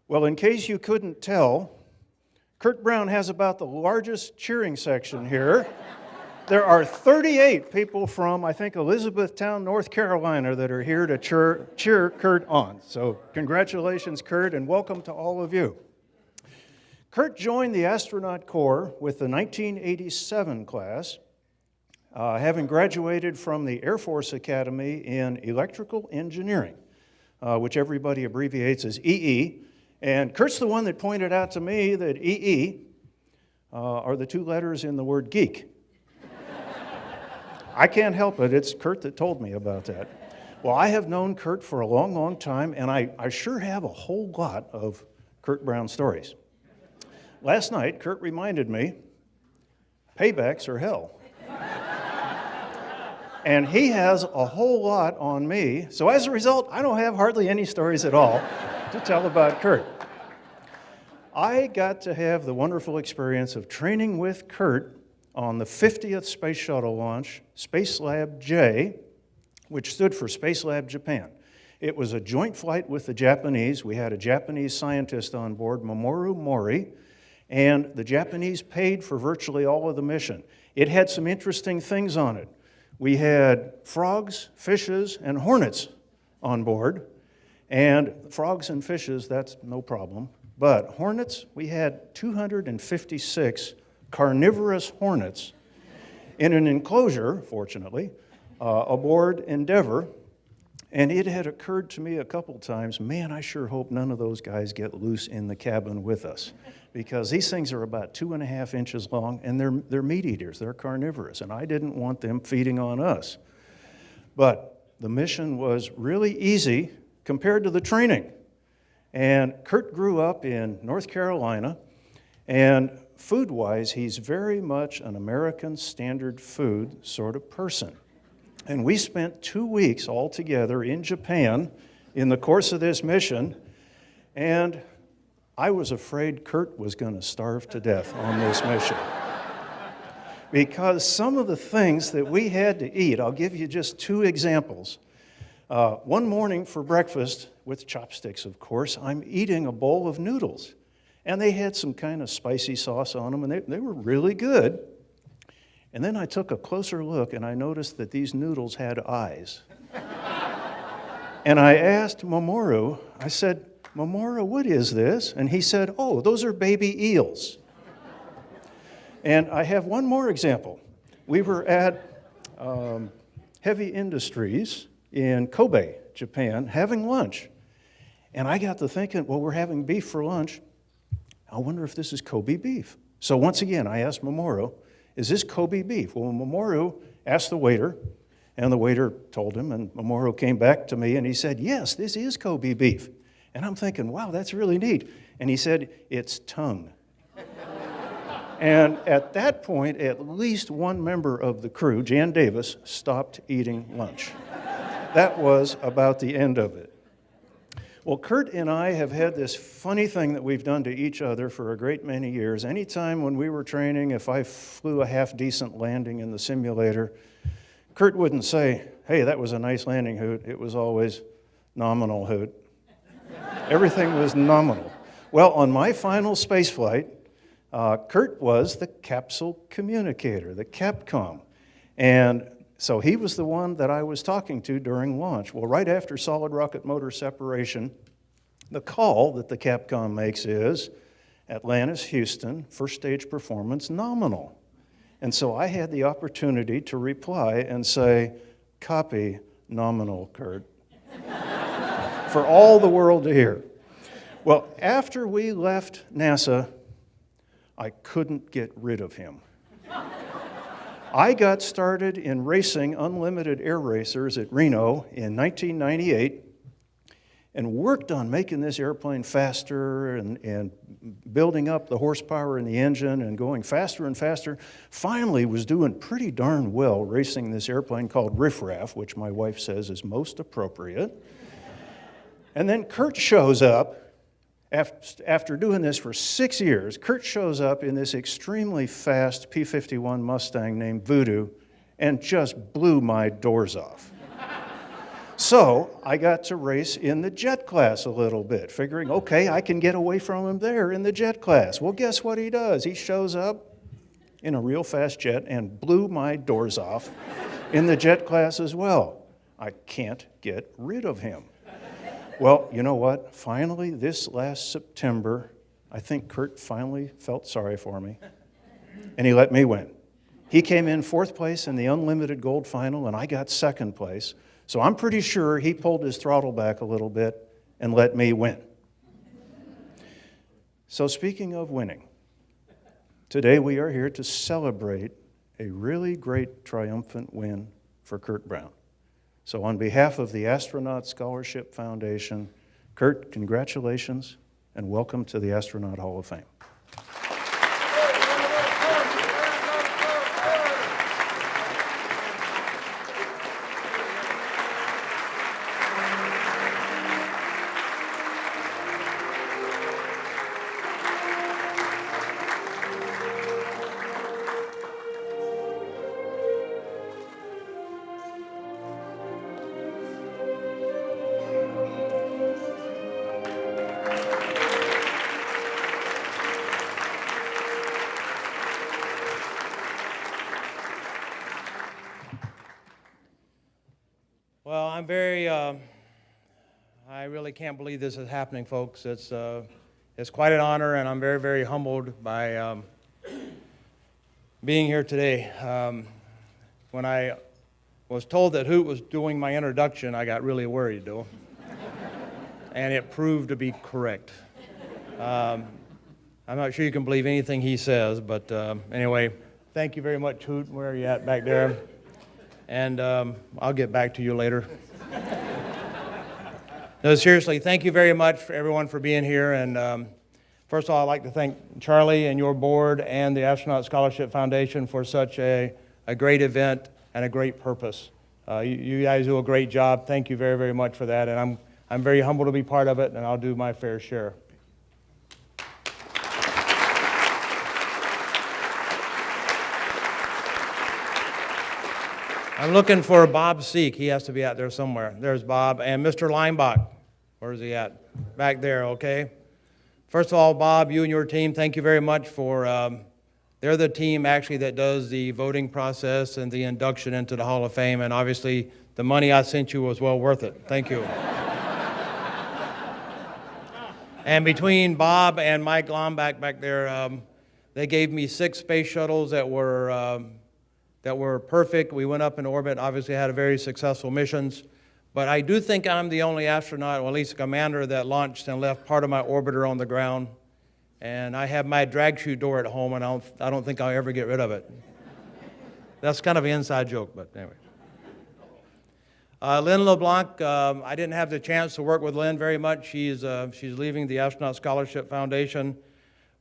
Well, in case you couldn't tell, Curt Brown has about the largest cheering section here. There are 38 people from, I think, Elizabethtown, North Carolina, that are here to cheer Curt on. So congratulations, Curt, and welcome to all of you. Curt joined the Astronaut Corps with the 1987 class, having graduated from the Air Force Academy in Electrical Engineering, which everybody abbreviates as EE. And Curt's the one that pointed out to me that EE are the two letters in the word geek. I can't help it. It's Curt that told me about that. Well, I have known Curt for a long, long time, and I sure have a whole lot of Curt Brown stories. Last night, Curt reminded me, paybacks are hell. And he has a whole lot on me, so as a result, I don't have hardly any stories at all to tell about Curt. I got to have the wonderful experience of training with Curt on the 50th Space Shuttle launch, Space Lab J, which stood for Space Lab Japan. It was a joint flight with the Japanese. We had a Japanese scientist on board, Mamoru Mori, and the Japanese paid for virtually all of the mission. It had some interesting things on it. We had frogs, fishes, and hornets on board. And frogs and fishes, that's no problem. But hornets, we had 256 carnivorous hornets in an enclosure, fortunately, aboard Endeavour. And it had occurred to me a couple times, man, I sure hope none of those guys get loose in the cabin with us. Because these things are about 2.5 inches long, and they're meat eaters, they're carnivorous, and I didn't want them feeding on us. But the mission was really easy compared to the training. And Curt grew up in North Carolina, and food-wise, he's very much an American standard food sort of person. And we spent 2 weeks all together in Japan in the course of this mission, and I was afraid Curt was going to starve to death on this mission. Because some of the things that we had to eat, I'll give you just 2 examples. One morning for breakfast, with chopsticks of course, I'm eating a bowl of noodles. And they had some kind of spicy sauce on them, and they were really good. And then I took a closer look, and I noticed that these noodles had eyes. And I asked Mamoru, I said, Mamoru, what is this? And he said, oh, those are baby eels. And I have one more example. We were at Heavy Industries in Kobe, Japan, having lunch. And I got to thinking, well, we're having beef for lunch. I wonder if this is Kobe beef. So once again, I asked Mamoru, is this Kobe beef? Well, Mamoru asked the waiter, and the waiter told him, and Mamoru came back to me, and he said, yes, this is Kobe beef. And I'm thinking, wow, that's really neat. And he said, it's tongue. And at that point, at least one member of the crew, Jan Davis, stopped eating lunch. That was about the end of it. Well, Curt and I have had this funny thing that we've done to each other for a great many years. Anytime when we were training, if I flew a half-decent landing in the simulator, Curt wouldn't say, hey, that was a nice landing, Hoot. It was always nominal, Hoot. Everything was nominal. Well, on my final space flight, Curt was the capsule communicator, the Capcom. And so he was the one that I was talking to during launch. Well, right after solid rocket motor separation, the call that the Capcom makes is, Atlantis, Houston, first stage performance nominal. And so I had the opportunity to reply and say, copy nominal, Curt, for all the world to hear. Well, after we left NASA, I couldn't get rid of him. I got started in racing unlimited air racers at Reno in 1998 and worked on making this airplane faster and building up the horsepower in the engine and going faster and faster. Finally was doing pretty darn well racing this airplane called Riff Raff, which my wife says is most appropriate. And then Curt shows up. After doing this for 6 years, Curt shows up in this extremely fast P-51 Mustang named Voodoo and just blew my doors off. So I got to race in the jet class a little bit, figuring, okay, I can get away from him there in the jet class. Well, guess what he does? He shows up in a real fast jet and blew my doors off in the jet class as well. I can't get rid of him. Well, you know what? Finally, this last September, I think Curt finally felt sorry for me, and he let me win. He came in 4th place in the unlimited gold final, and I got 2nd place. So I'm pretty sure he pulled his throttle back a little bit and let me win. So speaking of winning, today we are here to celebrate a really great triumphant win for Curt Brown. So on behalf of the Astronaut Scholarship Foundation, Curt, congratulations and welcome to the Astronaut Hall of Fame. Well, I'm I really can't believe this is happening, folks. It's quite an honor, and I'm very, very humbled by being here today. When I was told that Hoot was doing my introduction, I got really worried, though. And it proved to be correct. I'm not sure you can believe anything he says, but anyway, thank you very much, Hoot. Where are you at back there? And I'll get back to you later. No, seriously, thank you very much for everyone for being here. And first of all, I'd like to thank Charlie and your board and the Astronaut Scholarship Foundation for such a great event and a great purpose. You guys do a great job. Thank you very, very much for that. And I'm very humbled to be part of it, and I'll do my fair share. I'm looking for Bob Seek. He has to be out there somewhere. There's Bob. And Mr. Leinbach. Where's he at? Back there, okay? First of all, Bob, you and your team, thank you very much for, they're the team actually that does the voting process and the induction into the Hall of Fame. And obviously, the money I sent you was well worth it. Thank you. And between Bob and Mike Lomback back there, they gave me 6 space shuttles that were perfect. We went up in orbit, obviously had a very successful missions. But I do think I'm the only astronaut, or at least a commander, that launched and left part of my orbiter on the ground. And I have my drag chute door at home, and I don't think I'll ever get rid of it. That's kind of an inside joke, but anyway. Lynn LeBlanc, I didn't have the chance to work with Lynn very much. She's leaving the Astronaut Scholarship Foundation.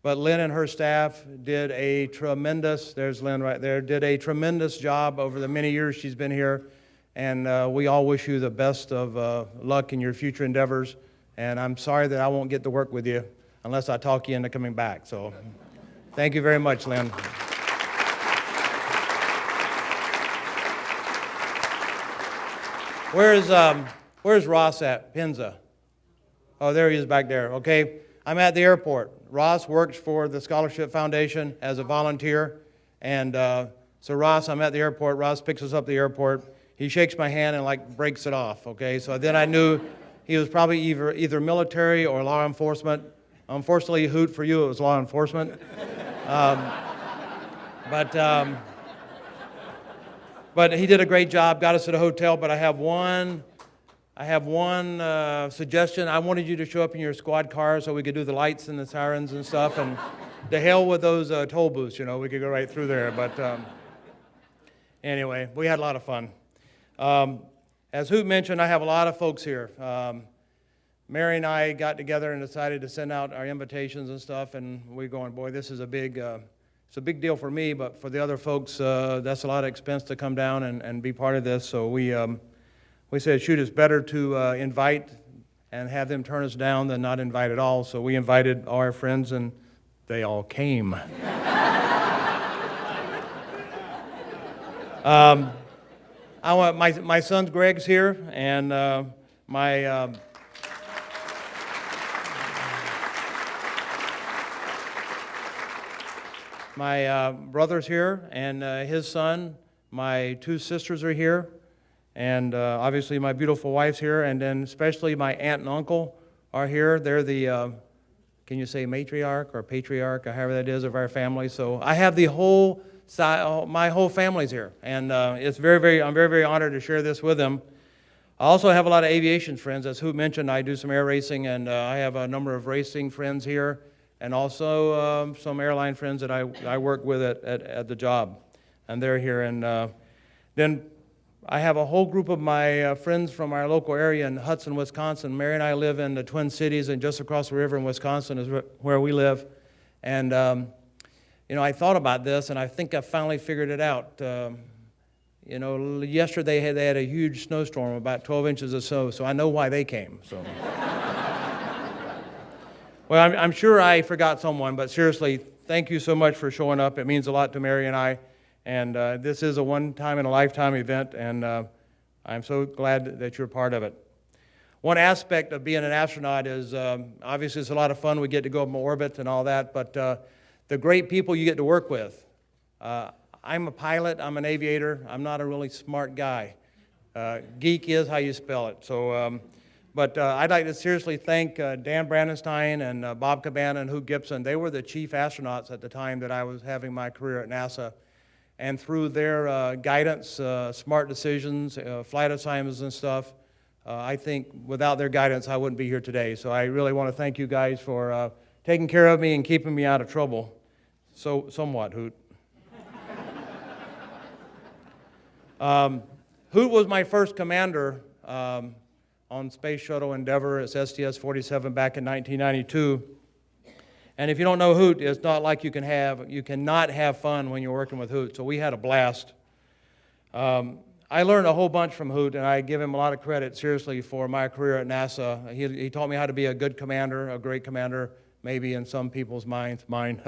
But Lynn and her staff did a tremendous, there's Lynn right there, did a tremendous job over the many years she's been here. And we all wish you the best of luck in your future endeavors. And I'm sorry that I won't get to work with you unless I talk you into coming back. So thank you very much, Lynn. Where's Ross at? Pinza. Oh, there he is back there. Okay. I'm at the airport. Ross works for the Scholarship Foundation as a volunteer. And so Ross, I'm at the airport. Ross picks us up at the airport. He shakes my hand and like breaks it off, okay? So then I knew he was probably either military or law enforcement. Unfortunately, Hoot, for you, it was law enforcement. But he did a great job, got us at a hotel, but I have one suggestion. I wanted you to show up in your squad car so we could do the lights and the sirens and stuff, and to hell with those toll booths, you know, we could go right through there. But anyway, we had a lot of fun. As Hoot mentioned, I have a lot of folks here. Mary and I got together and decided to send out our invitations and stuff, and we're going, boy, this is a big, it's a big deal for me, but for the other folks, that's a lot of expense to come down and be part of this. So we said, shoot, it's better to invite and have them turn us down than not invite at all. So we invited all our friends, and they all came. I want my son Greg's here, and my brother's here, and his son. My two sisters are here, and obviously my beautiful wife's here, and then especially my aunt and uncle are here. They're the, can you say matriarch or patriarch, or however that is, of our family. So I have the whole side, my whole family's here, and it's I'm very honored to share this with them. I also have a lot of aviation friends. As Hoot mentioned, I do some air racing, and I have a number of racing friends here, and also some airline friends that I work with at the job, and they're here. And then I have a whole group of my friends from our local area in Hudson, Wisconsin. Mary and I live in the Twin Cities, and just across the river in Wisconsin is where we live. And you know, I thought about this, and I think I finally figured it out. You know, yesterday they had a huge snowstorm, about 12 inches of snow, so I know why they came. So. Well, I'm sure I forgot someone, but seriously, thank you so much for showing up. It means a lot to Mary and I, and this is a one-time-in-a-lifetime event, and I'm so glad that you're part of it. One aspect of being an astronaut is, obviously it's a lot of fun. We get to go up in orbit and all that, but the great people you get to work with. I'm a pilot, I'm an aviator, I'm not a really smart guy. Geek is how you spell it. So, but I'd like to seriously thank Dan Brandenstein and Bob Cabana and Hoot Gibson. They were the chief astronauts at the time that I was having my career at NASA. And through their guidance, smart decisions, flight assignments and stuff, I think without their guidance I wouldn't be here today. So I really want to thank you guys for taking care of me and keeping me out of trouble. So, somewhat, Hoot. Hoot was my first commander on Space Shuttle Endeavour. It's STS-47 back in 1992. And if you don't know Hoot, it's not like you cannot have fun when you're working with Hoot. So we had a blast. I learned a whole bunch from Hoot, and I give him a lot of credit, seriously, for my career at NASA. He taught me how to be a good commander, a great commander, maybe in some people's minds, mine.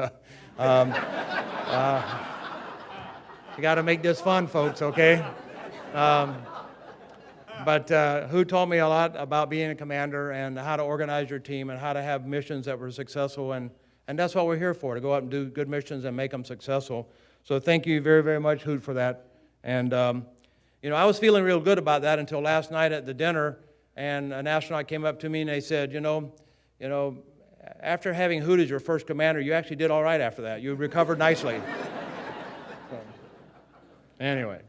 You got to make this fun, folks, okay? But Hoot taught me a lot about being a commander and how to organize your team and how to have missions that were successful, and that's what we're here for, to go out and do good missions and make them successful. So thank you very, very much, Hoot, for that. And, you know, I was feeling real good about that until last night at the dinner, and an astronaut came up to me and they said, you know, after having Hoot as your first commander, you actually did all right after that. You recovered nicely. So, anyway.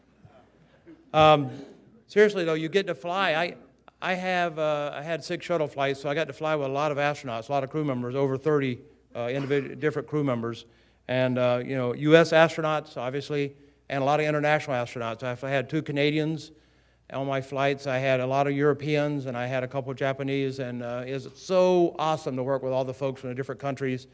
Seriously, though, you get to fly. I had 6 shuttle flights, so I got to fly with a lot of astronauts, a lot of crew members, over 30 different crew members. And, you know, U.S. astronauts, obviously, and a lot of international astronauts. I had 2 Canadians on my flights. I had a lot of Europeans, and I had a couple of Japanese. And it's so awesome to work with all the folks from the different countries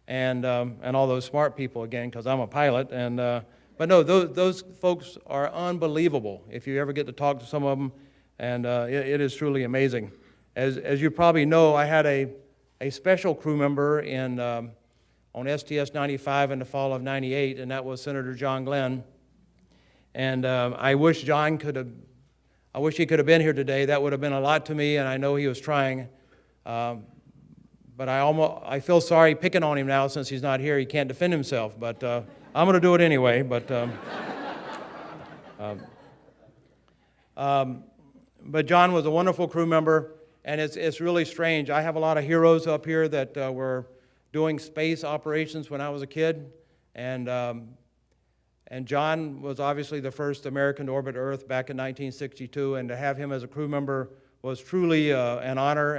and all those smart people, again, because I'm a pilot. And but no, those folks are unbelievable if you ever get to talk to some of them, and it is truly amazing. As you probably know, I had a special crew member on STS-95 in the fall of '98, and that was Senator John Glenn. And I wish he could have been here today. That would have been a lot to me, and I know he was trying. But I feel sorry picking on him now since he's not here. He can't defend himself, but I'm going to do it anyway. But John was a wonderful crew member, and it's really strange. I have a lot of heroes up here that were doing space operations when I was a kid, and John was obviously the first American to orbit Earth back in 1962, and to have him as a crew member was truly an honor,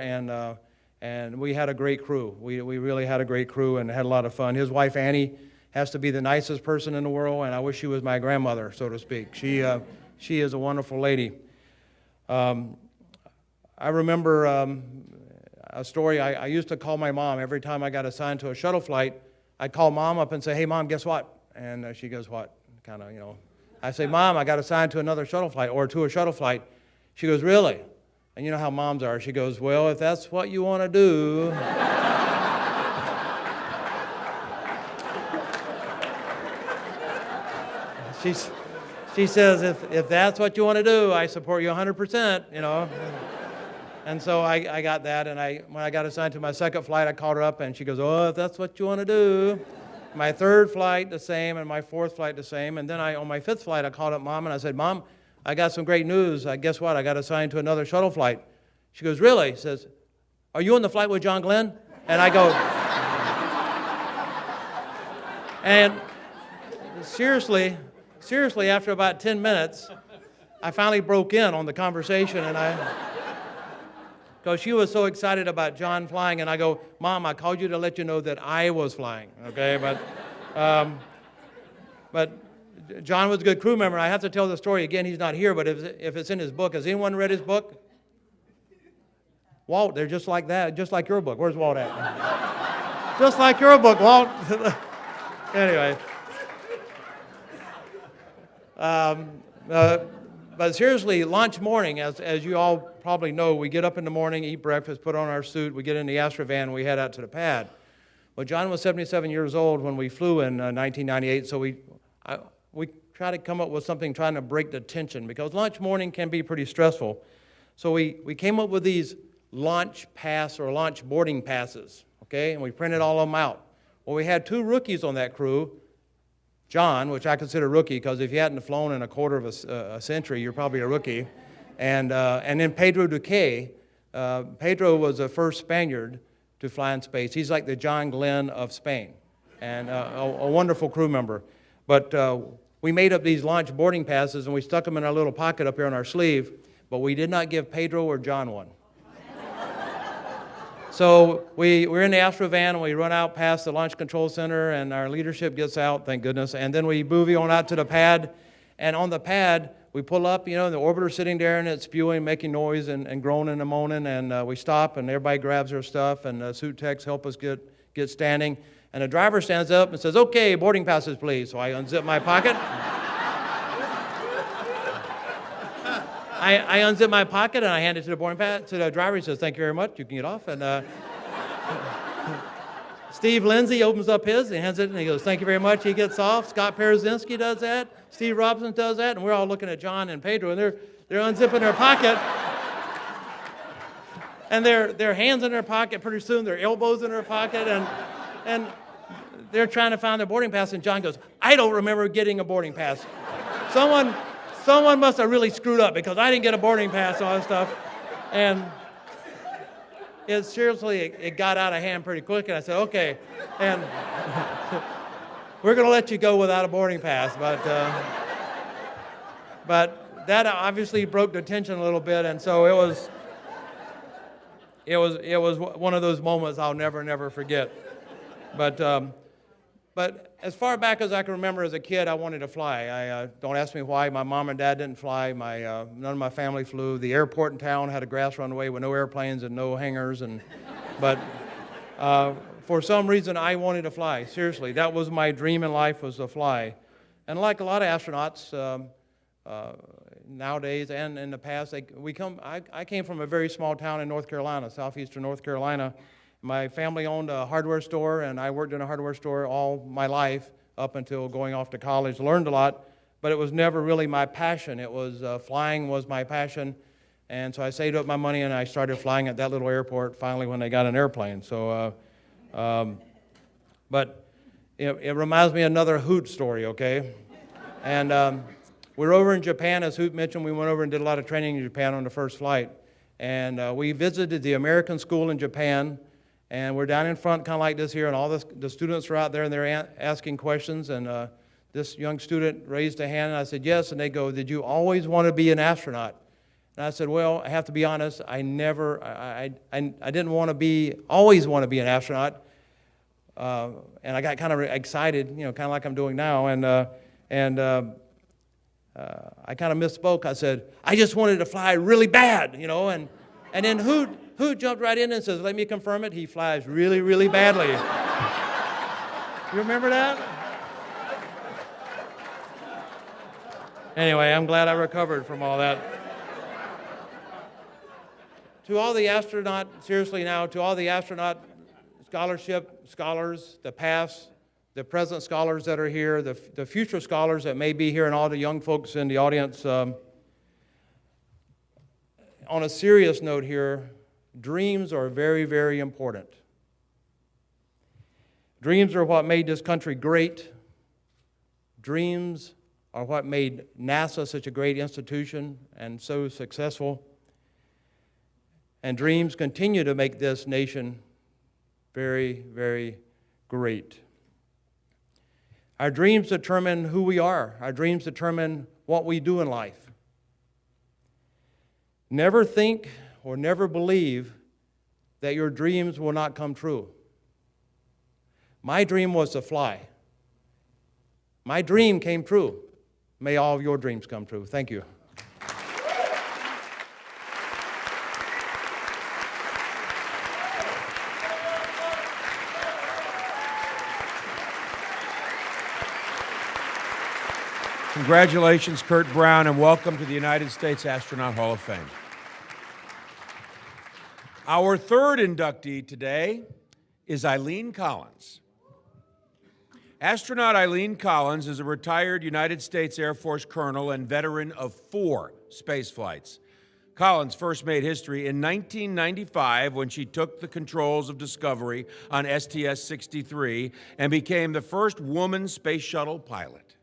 and we had a great crew. We really had a great crew and had a lot of fun. His wife, Annie, has to be the nicest person in the world, and I wish she was my grandmother, so to speak. She is a wonderful lady. I remember a story. I used to call my mom every time I got assigned to a shuttle flight. I'd call Mom up and say, "Hey, Mom, guess what?" And she goes, "What?" Kind of, you know. I say, "Mom, I got assigned to another shuttle flight, or to a shuttle flight." She goes, "Really?" And you know how moms are. She goes, "Well, if that's what you want to do." she says, if that's what you want to do, I support you 100%, you know. And so I got that, and when I got assigned to my second flight, I called her up, and she goes, oh, if that's what you want to do. My third flight, the same, and my fourth flight, the same. And then on my fifth flight, I called up Mom, and I said, Mom, I got some great news. Guess what? I got assigned to another shuttle flight. She goes, really? She says, are you on the flight with John Glenn? And I go, and seriously, after about 10 minutes, I finally broke in on the conversation, and because she was so excited about John flying, and I go, Mom, I called you to let you know that I was flying, okay? But John was a good crew member. I have to tell the story again. He's not here, but if it's in his book, has anyone read his book? Walt, they're just like that, just like your book. Where's Walt at? Just like your book, Walt. Anyway. But seriously, lunch morning, as you all probably know, we get up in the morning, eat breakfast, put on our suit, we get in the Astrovan, and we head out to the pad. Well, John was 77 years old when we flew in 1998, so we try to come up with something trying to break the tension, because lunch morning can be pretty stressful. So we came up with these launch pass or launch boarding passes, okay, and we printed all of them out. Well, we had two rookies on that crew. John, which I consider a rookie, because if you hadn't flown in a quarter of a century, you're probably a rookie. And then Pedro Duque. Pedro was the first Spaniard to fly in space. He's like the John Glenn of Spain, and a wonderful crew member. But we made up these launch boarding passes, and we stuck them in our little pocket up here on our sleeve, but we did not give Pedro or John one. So we're in the Astrovan, and we run out past the Launch Control Center, and our leadership gets out, thank goodness, and then we boogie on out to the pad, and on the pad, we pull up, you know, and the orbiter's sitting there, and it's spewing, making noise, and groaning and moaning, and we stop, and everybody grabs their stuff, and suit techs help us get standing, and the driver stands up and says, okay, boarding passes, please. So I unzip my pocket. I unzip my pocket, and I hand it to the boarding pass to the driver. He says, thank you very much, you can get off. And Steve Lindsay opens up his, and hands it, and he goes, thank you very much. He gets off. Scott Perezinski does that. Steve Robinson does that. And we're all looking at John and Pedro, and they're unzipping their pocket. And their hands in their pocket, pretty soon their elbows in their pocket, and they're trying to find their boarding pass, and John goes, I don't remember getting a boarding pass. Someone must have really screwed up, because I didn't get a boarding pass and all that stuff. And it got out of hand pretty quick, and I said, okay, and we're going to let you go without a boarding pass. But that obviously broke the tension a little bit, and so it was one of those moments I'll never forget. But as far back as I can remember as a kid, I wanted to fly. Don't ask me why. My mom and dad didn't fly. None of my family flew. The airport in town had a grass runway with no airplanes and no hangars. But for some reason, I wanted to fly. Seriously, that was my dream in life, was to fly. And like a lot of astronauts nowadays and in the past, I came from a very small town in North Carolina, southeastern North Carolina. My family owned a hardware store, and I worked in a hardware store all my life up until going off to college. Learned a lot, but it was never really my passion. It was flying was my passion, and so I saved up my money, and I started flying at that little airport finally when they got an airplane. So, but it reminds me of another Hoot story, okay? And we're over in Japan, as Hoot mentioned. We went over and did a lot of training in Japan on the first flight, and we visited the American school in Japan. And we're down in front, kind of like this here, and all the students are out there, and they're asking questions. And this young student raised a hand, and I said, yes. And they go, did you always want to be an astronaut? And I said, well, I have to be honest, I didn't always want to be an astronaut. And I got kind of excited, you know, kind of like I'm doing now. And I kind of misspoke. I said, I just wanted to fly really bad, you know. And then Hoot jumped right in and says, let me confirm it, he flies really, really badly. You remember that? Anyway, I'm glad I recovered from all that. To all the astronaut, seriously now, to all the astronaut scholars, the past, the present scholars that are here, the future scholars that may be here, and all the young folks in the audience. On a serious note here, dreams are very, very important. Dreams are what made this country great. Dreams are what made NASA such a great institution and so successful. And dreams continue to make this nation very, very great. Our dreams determine who we are. Our dreams determine what we do in life. Never think or never believe that your dreams will not come true. My dream was to fly. My dream came true. May all of your dreams come true. Thank you. Congratulations, Curt Brown, and welcome to the United States Astronaut Hall of Fame. Our third inductee today is Eileen Collins. Astronaut Eileen Collins is a retired United States Air Force colonel and veteran of 4 space flights. Collins first made history in 1995 when she took the controls of Discovery on STS-63 and became the first woman space shuttle pilot.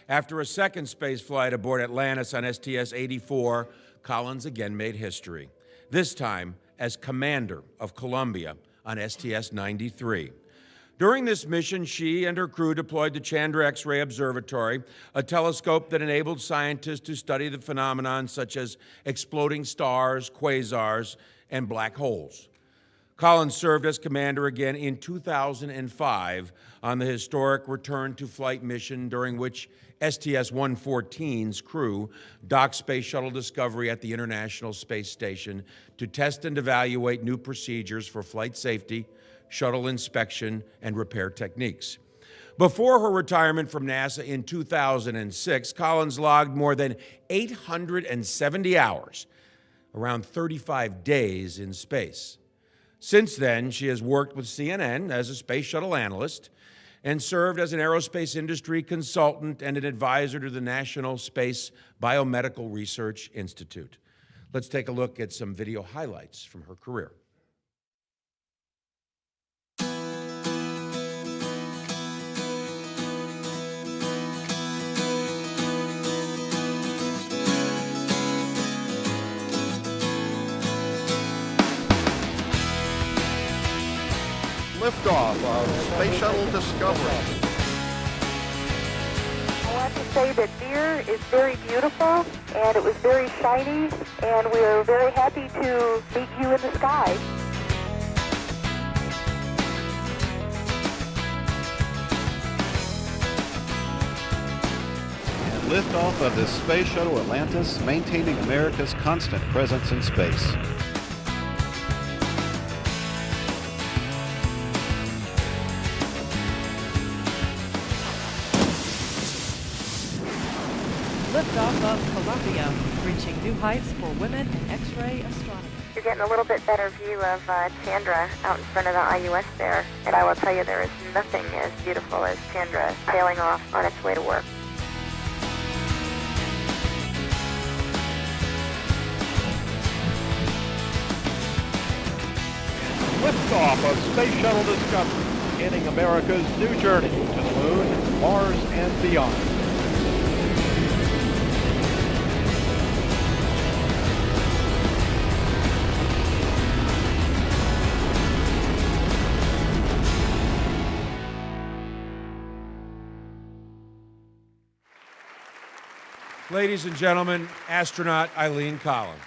After a second space flight aboard Atlantis on STS-84, Collins again made history, this time as commander of Columbia on STS-93. During this mission, she and her crew deployed the Chandra X-ray Observatory, a telescope that enabled scientists to study the phenomenon such as exploding stars, quasars, and black holes. Collins served as commander again in 2005 on the historic return to flight mission, during which STS-114's crew docked Space Shuttle Discovery at the International Space Station to test and evaluate new procedures for flight safety, shuttle inspection, and repair techniques. Before her retirement from NASA in 2006, Collins logged more than 870 hours, around 35 days in space. Since then, she has worked with CNN as a space shuttle analyst and served as an aerospace industry consultant and an advisor to the National Space Biomedical Research Institute. Let's take a look at some video highlights from her career. Liftoff of Space Shuttle Discovery. I want to say that deer is very beautiful, and it was very shiny, and we are very happy to meet you in the sky. And liftoff of the Space Shuttle Atlantis, maintaining America's constant presence in space. Liftoff of Columbia, reaching new heights for women in X-ray astronomy. You're getting a little bit better view of Chandra out in front of the IUS there, and I will tell you there is nothing as beautiful as Chandra sailing off on its way to work. Liftoff of Space Shuttle Discovery, beginning America's new journey to the moon, Mars, and beyond. Ladies and gentlemen, astronaut Eileen Collins.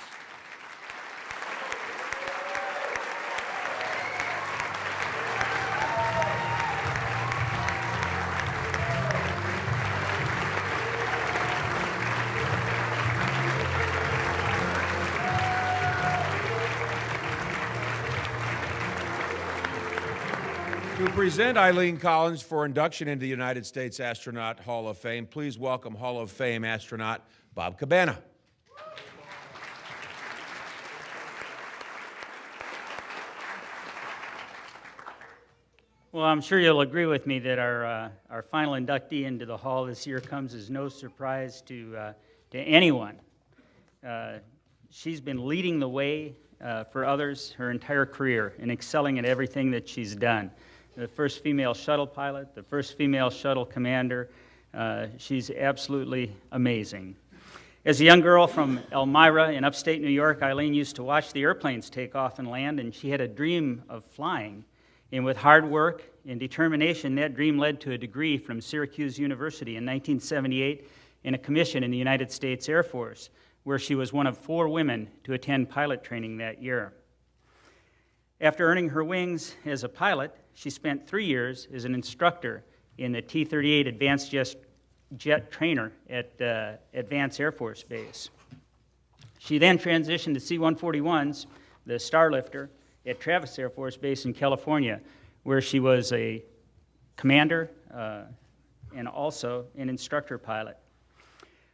To present Eileen Collins for induction into the United States Astronaut Hall of Fame, please welcome Hall of Fame astronaut Bob Cabana. Well, I'm sure you'll agree with me that our final inductee into the hall this year comes as no surprise to anyone. She's been leading the way for others her entire career and excelling at everything that she's done. The first female shuttle pilot, the first female shuttle commander. She's absolutely amazing. As a young girl from Elmira in upstate New York, Eileen used to watch the airplanes take off and land, and she had a dream of flying. And with hard work and determination, that dream led to a degree from Syracuse University in 1978 and a commission in the United States Air Force, where she was one of 4 women to attend pilot training that year. After earning her wings as a pilot, she spent 3 years as an instructor in the T-38 Advanced Jet Trainer at Vance Air Force Base. She then transitioned to C-141s, the Starlifter, at Travis Air Force Base in California, where she was a commander and also an instructor pilot.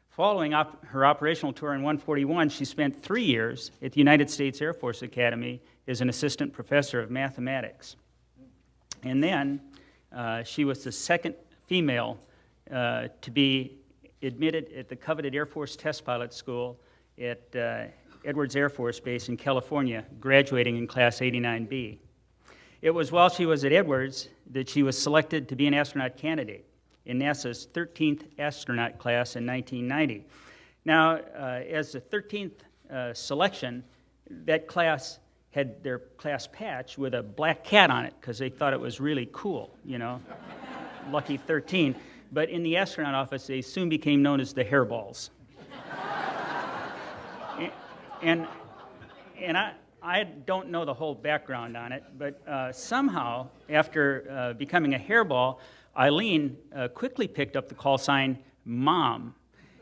Following her operational tour in 141, she spent 3 years at the United States Air Force Academy as an assistant professor of mathematics. And then she was the second female to be admitted at the coveted Air Force Test Pilot School at Edwards Air Force Base in California, graduating in Class 89B. It was while she was at Edwards that she was selected to be an astronaut candidate in NASA's 13th astronaut class in 1990. Now, as the 13th selection, that class had their class patch with a black cat on it because they thought it was really cool, you know, lucky 13. But in the astronaut office, they soon became known as the hairballs. And I don't know the whole background on it, but somehow, after becoming a hairball, Eileen quickly picked up the call sign Mom.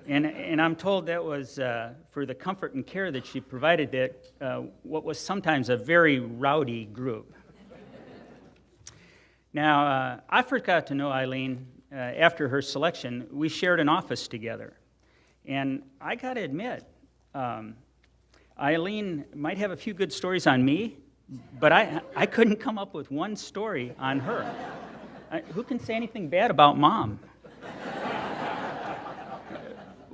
And I'm told that was for the comfort and care that she provided that what was sometimes a very rowdy group. Now, I first got to know Eileen after her selection. We shared an office together. And I got to admit, Eileen might have a few good stories on me, but I couldn't come up with one story on her. Who can say anything bad about Mom?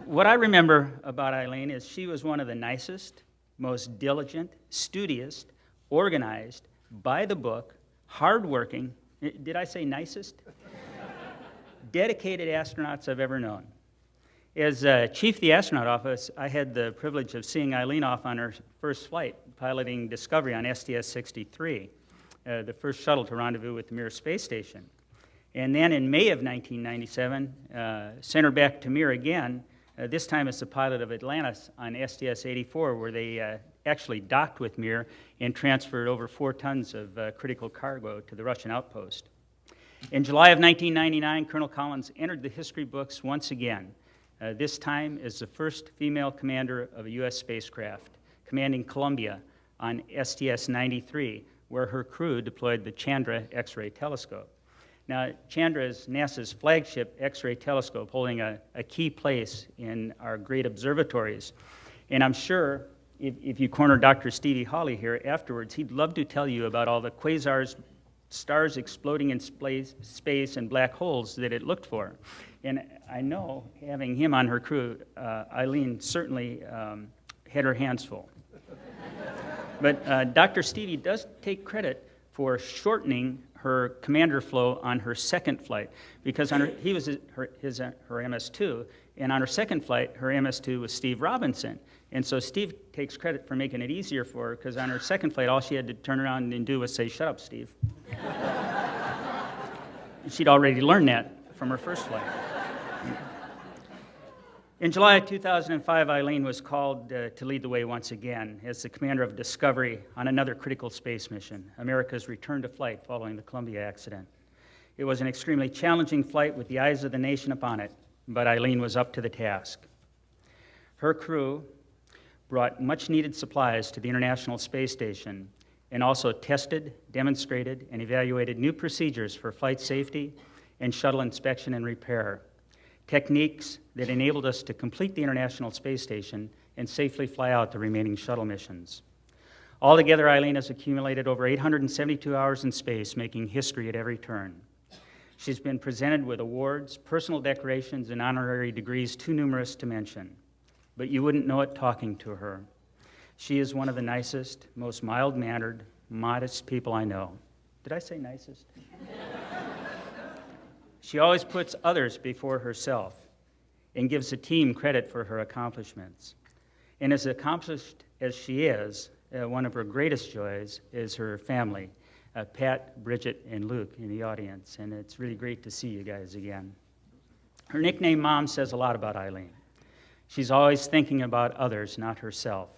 What I remember about Eileen is she was one of the nicest, most diligent, studious, organized, by the book, hardworking, did I say nicest? Dedicated astronauts I've ever known. As chief of the astronaut office, I had the privilege of seeing Eileen off on her first flight, piloting Discovery on STS-63, the first shuttle to rendezvous with the Mir space station. And then in May of 1997, sent her back to Mir again, this time as the pilot of Atlantis on STS-84, where they actually docked with Mir and transferred over 4 tons of critical cargo to the Russian outpost. In July of 1999, Colonel Collins entered the history books once again, this time as the first female commander of a U.S. spacecraft, commanding Columbia on STS-93, where her crew deployed the Chandra X-ray telescope. Now, Chandra is NASA's flagship X-ray telescope, holding a key place in our great observatories. And I'm sure if you corner Dr. Stevie Hawley here afterwards, he'd love to tell you about all the quasars, stars exploding in space, and black holes that it looked for. And I know, having him on her crew, Eileen certainly had her hands full. But Dr. Stevie does take credit for shortening her commander flow on her second flight, because on he was her MS-2, and on her second flight, her MS-2 was Steve Robinson. And so Steve takes credit for making it easier for her, because on her second flight, all she had to turn around and do was say, "Shut up, Steve." She'd already learned that from her first flight. In July of 2005, Eileen was called to lead the way once again as the commander of Discovery on another critical space mission, America's return to flight following the Columbia accident. It was an extremely challenging flight with the eyes of the nation upon it, but Eileen was up to the task. Her crew brought much-needed supplies to the International Space Station and also tested, demonstrated, and evaluated new procedures for flight safety and shuttle inspection and repair, techniques that enabled us to complete the International Space Station and safely fly out the remaining shuttle missions. Altogether, Eileen has accumulated over 872 hours in space, making history at every turn. She's been presented with awards, personal decorations, and honorary degrees too numerous to mention, but you wouldn't know it talking to her. She is one of the nicest, most mild-mannered, modest people I know. Did I say nicest? She always puts others before herself and gives the team credit for her accomplishments. And as accomplished as she is, one of her greatest joys is her family, Pat, Bridget, and Luke in the audience, and it's really great to see you guys again. Her nickname, Mom, says a lot about Eileen. She's always thinking about others, not herself.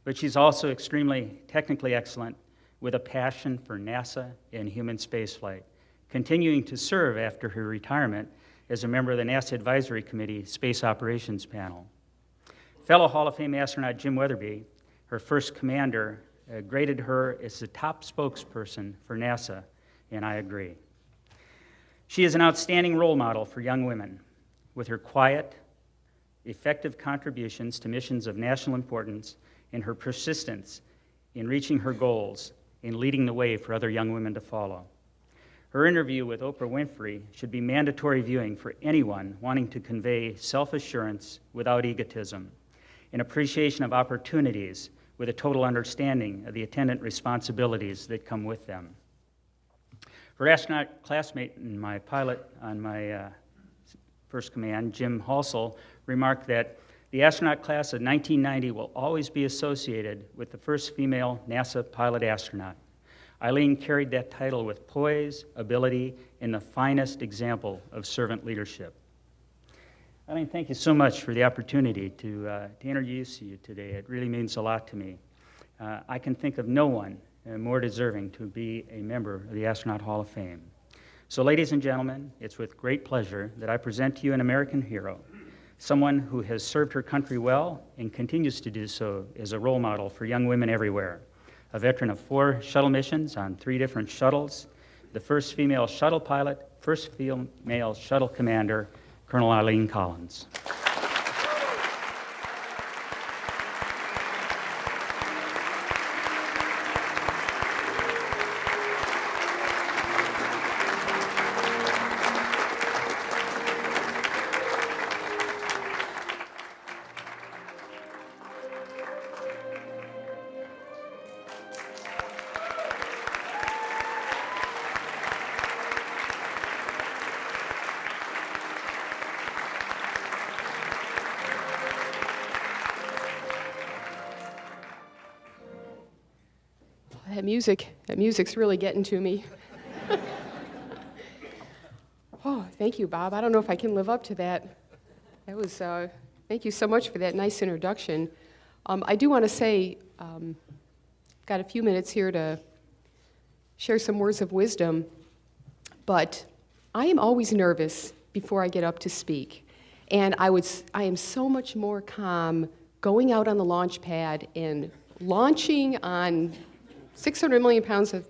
But she's also extremely technically excellent with a passion for NASA and human spaceflight, continuing to serve after her retirement as a member of the NASA Advisory Committee Space Operations Panel. Fellow Hall of Fame astronaut Jim Weatherby, her first commander, graded her as the top spokesperson for NASA, and I agree. She is an outstanding role model for young women with her quiet, effective contributions to missions of national importance and her persistence in reaching her goals and leading the way for other young women to follow. Her interview with Oprah Winfrey should be mandatory viewing for anyone wanting to convey self-assurance without egotism, an appreciation of opportunities with a total understanding of the attendant responsibilities that come with them. Her astronaut classmate and my pilot on my first command, Jim Halsell, remarked that the astronaut class of 1990 will always be associated with the first female NASA pilot astronaut. Eileen carried that title with poise, ability, and the finest example of servant leadership. Eileen, thank you so much for the opportunity to introduce you today. It really means a lot to me. I can think of no one more deserving to be a member of the Astronaut Hall of Fame. So, ladies and gentlemen, it's with great pleasure that I present to you an American hero, someone who has served her country well and continues to do so as a role model for young women everywhere. A veteran of 4 shuttle missions on 3 different shuttles, the first female shuttle pilot, first female shuttle commander, Colonel Eileen Collins. That music's really getting to me. Oh, thank you, Bob. I don't know if I can live up to that. That was, thank you so much for that nice introduction. I do want to say, got a few minutes here to share some words of wisdom, but I am always nervous before I get up to speak. And I am so much more calm going out on the launch pad and launching on 600 million pounds of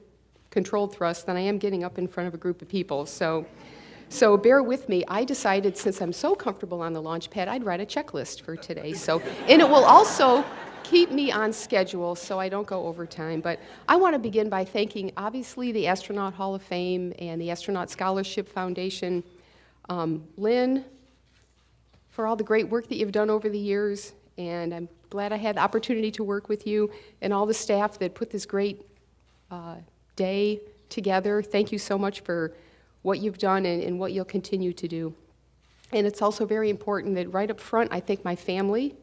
controlled thrust than I am getting up in front of a group of people. So bear with me. I decided, since I'm so comfortable on the launch pad, I'd write a checklist for today. And it will also keep me on schedule so I don't go over time. But I want to begin by thanking, obviously, the Astronaut Hall of Fame and the Astronaut Scholarship Foundation. Lynn, for all the great work that you've done over the years, and I'm glad I had the opportunity to work with you, and all the staff that put this great day together. Thank you so much for what you've done and what you'll continue to do. And it's also very important that right up front, I thank my family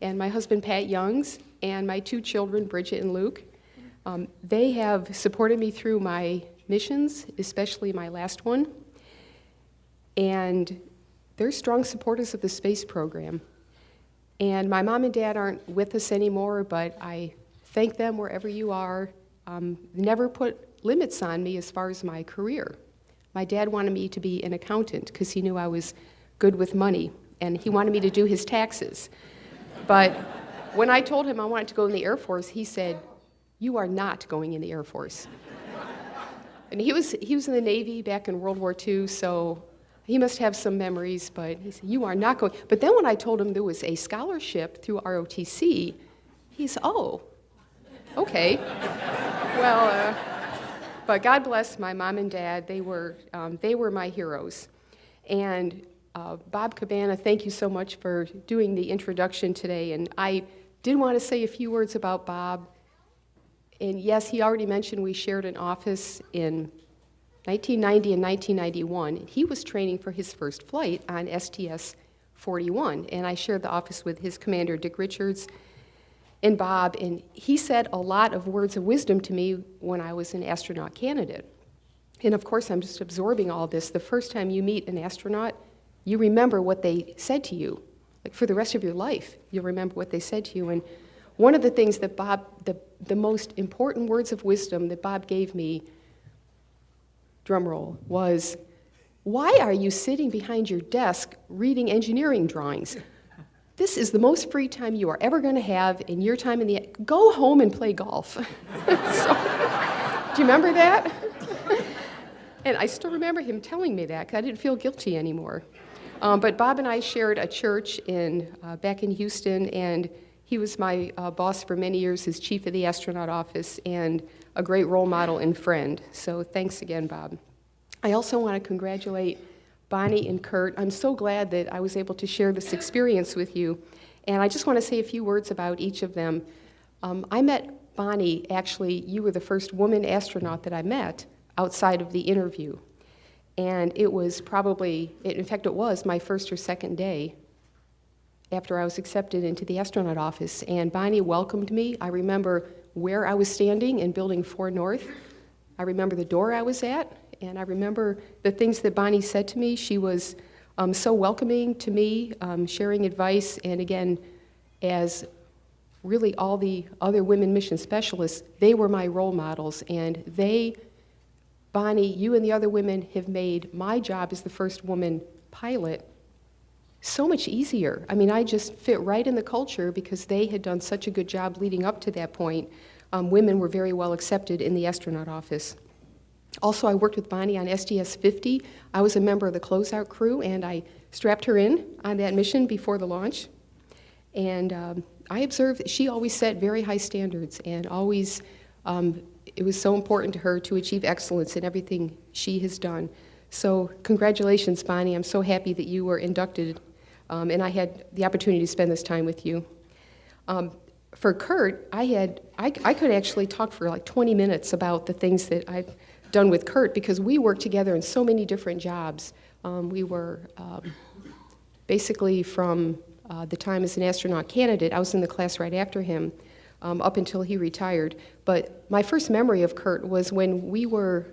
and my husband, Pat Youngs, and my 2 children, Bridget and Luke. They have supported me through my missions, especially my last one. And they're strong supporters of the space program. And my mom and dad aren't with us anymore, but I thank them wherever you are. Never put limits on me as far as my career. My dad wanted me to be an accountant because he knew I was good with money, and he wanted me to do his taxes. But when I told him I wanted to go in the Air Force, he said, "You are not going in the Air Force." And he was in the Navy back in World War II, so he must have some memories, but he said, "You are not going." But then when I told him there was a scholarship through ROTC, he said, "Oh, Okay. Well, but God bless my mom and dad. They were my heroes. And Bob Cabana, thank you so much for doing the introduction today. And I did want to say a few words about Bob. And yes, he already mentioned we shared an office in 1990 and 1991. He was training for his first flight on STS-41, and I shared the office with his commander, Dick Richards, and Bob, and he said a lot of words of wisdom to me when I was an astronaut candidate. And of course, I'm just absorbing all this. The first time you meet an astronaut, you remember what they said to you. Like for the rest of your life, you'll remember what they said to you. And one of the things that Bob, the most important words of wisdom that Bob gave me, drum roll, was, "Why are you sitting behind your desk reading engineering drawings? This is the most free time you are ever going to have in your time in the... Go home and play golf." So, do you remember that? And I still remember him telling me that because I didn't feel guilty anymore. But Bob and I shared a church back in Houston, and he was my boss for many years as chief of the astronaut office and a great role model and friend. So thanks again, Bob. I also want to congratulate Bonnie and Curt. I'm so glad that I was able to share this experience with you. And I just want to say a few words about each of them. I met Bonnie, actually, you were the first woman astronaut that I met outside of the interview. And it was probably, in fact, it was my first or second day after I was accepted into the astronaut office. And Bonnie welcomed me. I remember where I was standing in Building 4 North. I remember the door I was at. And I remember the things that Bonnie said to me. She was so welcoming to me, sharing advice. And again, as really all the other women mission specialists, they were my role models. And Bonnie, you and the other women have made my job as the first woman pilot so much easier. I mean, I just fit right in the culture because they had done such a good job leading up to that point. Women were very well accepted in the astronaut office. Also, I worked with Bonnie on STS-50. I was a member of the closeout crew, and I strapped her in on that mission before the launch. And I observed that she always set very high standards, and always, it was so important to her to achieve excellence in everything she has done. So congratulations, Bonnie. I'm so happy that you were inducted, and I had the opportunity to spend this time with you. For Curt, I could actually talk for like 20 minutes about the things that I've done with Curt because we worked together in so many different jobs. We were basically from the time as an astronaut candidate, I was in the class right after him, up until he retired. But my first memory of Curt was when we were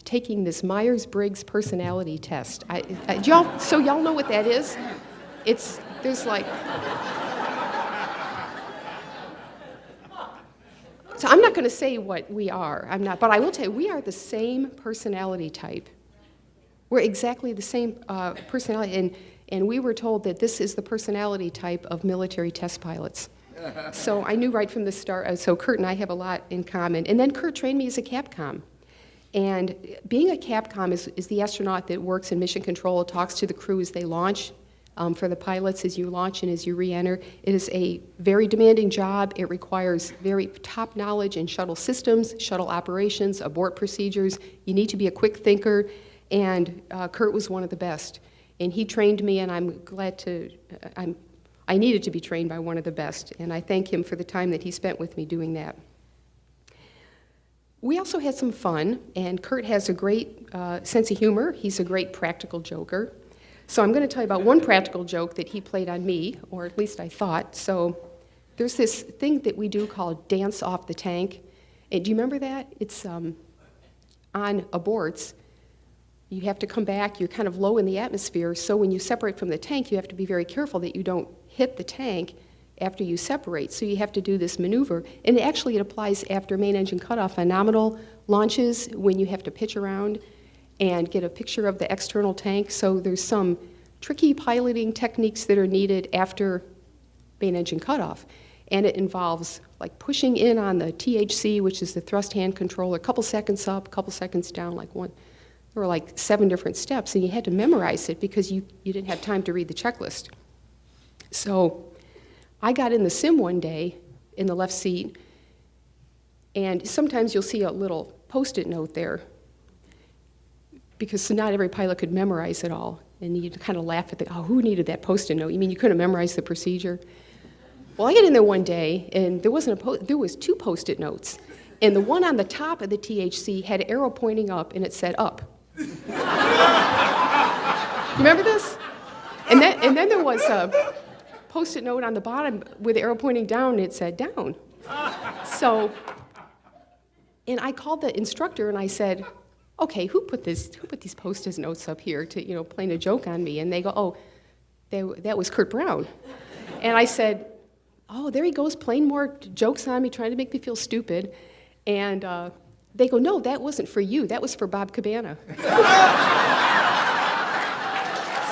taking this Myers-Briggs personality test. So y'all know what that is? There's like... So I'm not going to say what we are, but I will tell you, we are the same personality type. We're exactly the same personality, and we were told that this is the personality type of military test pilots. So I knew right from the start, so Curt and I have a lot in common. And then Curt trained me as a Capcom. And being a Capcom is the astronaut that works in mission control, talks to the crew as they launch, for the pilots as you launch and as you re-enter. It is a very demanding job. It requires very top knowledge in shuttle systems, shuttle operations, abort procedures. You need to be a quick thinker, and Curt was one of the best. And he trained me, and I'm glad I needed to be trained by one of the best, and I thank him for the time that he spent with me doing that. We also had some fun, and Curt has a great sense of humor. He's a great practical joker. So I'm going to tell you about one practical joke that he played on me, or at least I thought. So there's this thing that we do called dance off the tank. And do you remember that? It's on aborts. You have to come back, you're kind of low in the atmosphere, so when you separate from the tank, you have to be very careful that you don't hit the tank after you separate. So you have to do this maneuver. And actually it applies after main engine cutoff on nominal launches when you have to pitch around and get a picture of the external tank. So there's some tricky piloting techniques that are needed after main engine cutoff. And it involves like pushing in on the THC, which is the thrust hand controller, a couple seconds up, a couple seconds down, like one. There were like 7 different steps, and you had to memorize it because you didn't have time to read the checklist. So I got in the sim one day in the left seat, And sometimes you'll see a little Post-it note there, because not every pilot could memorize it all. And you kind of laugh at oh, who needed that Post-it note? You mean you couldn't memorize the procedure? Well, I get in there one day, and there was 2 Post-it notes. And the one on the top of the THC had an arrow pointing up, and it said up. Remember this? And then there was a Post-it note on the bottom with the arrow pointing down, and it said down. So, and I called the instructor, and I said, okay, who put these Post-it notes up here to, playing a joke on me? And they go, oh, that was Curt Brown. And I said, oh, there he goes playing more jokes on me, trying to make me feel stupid. And they go, no, that wasn't for you. That was for Bob Cabana.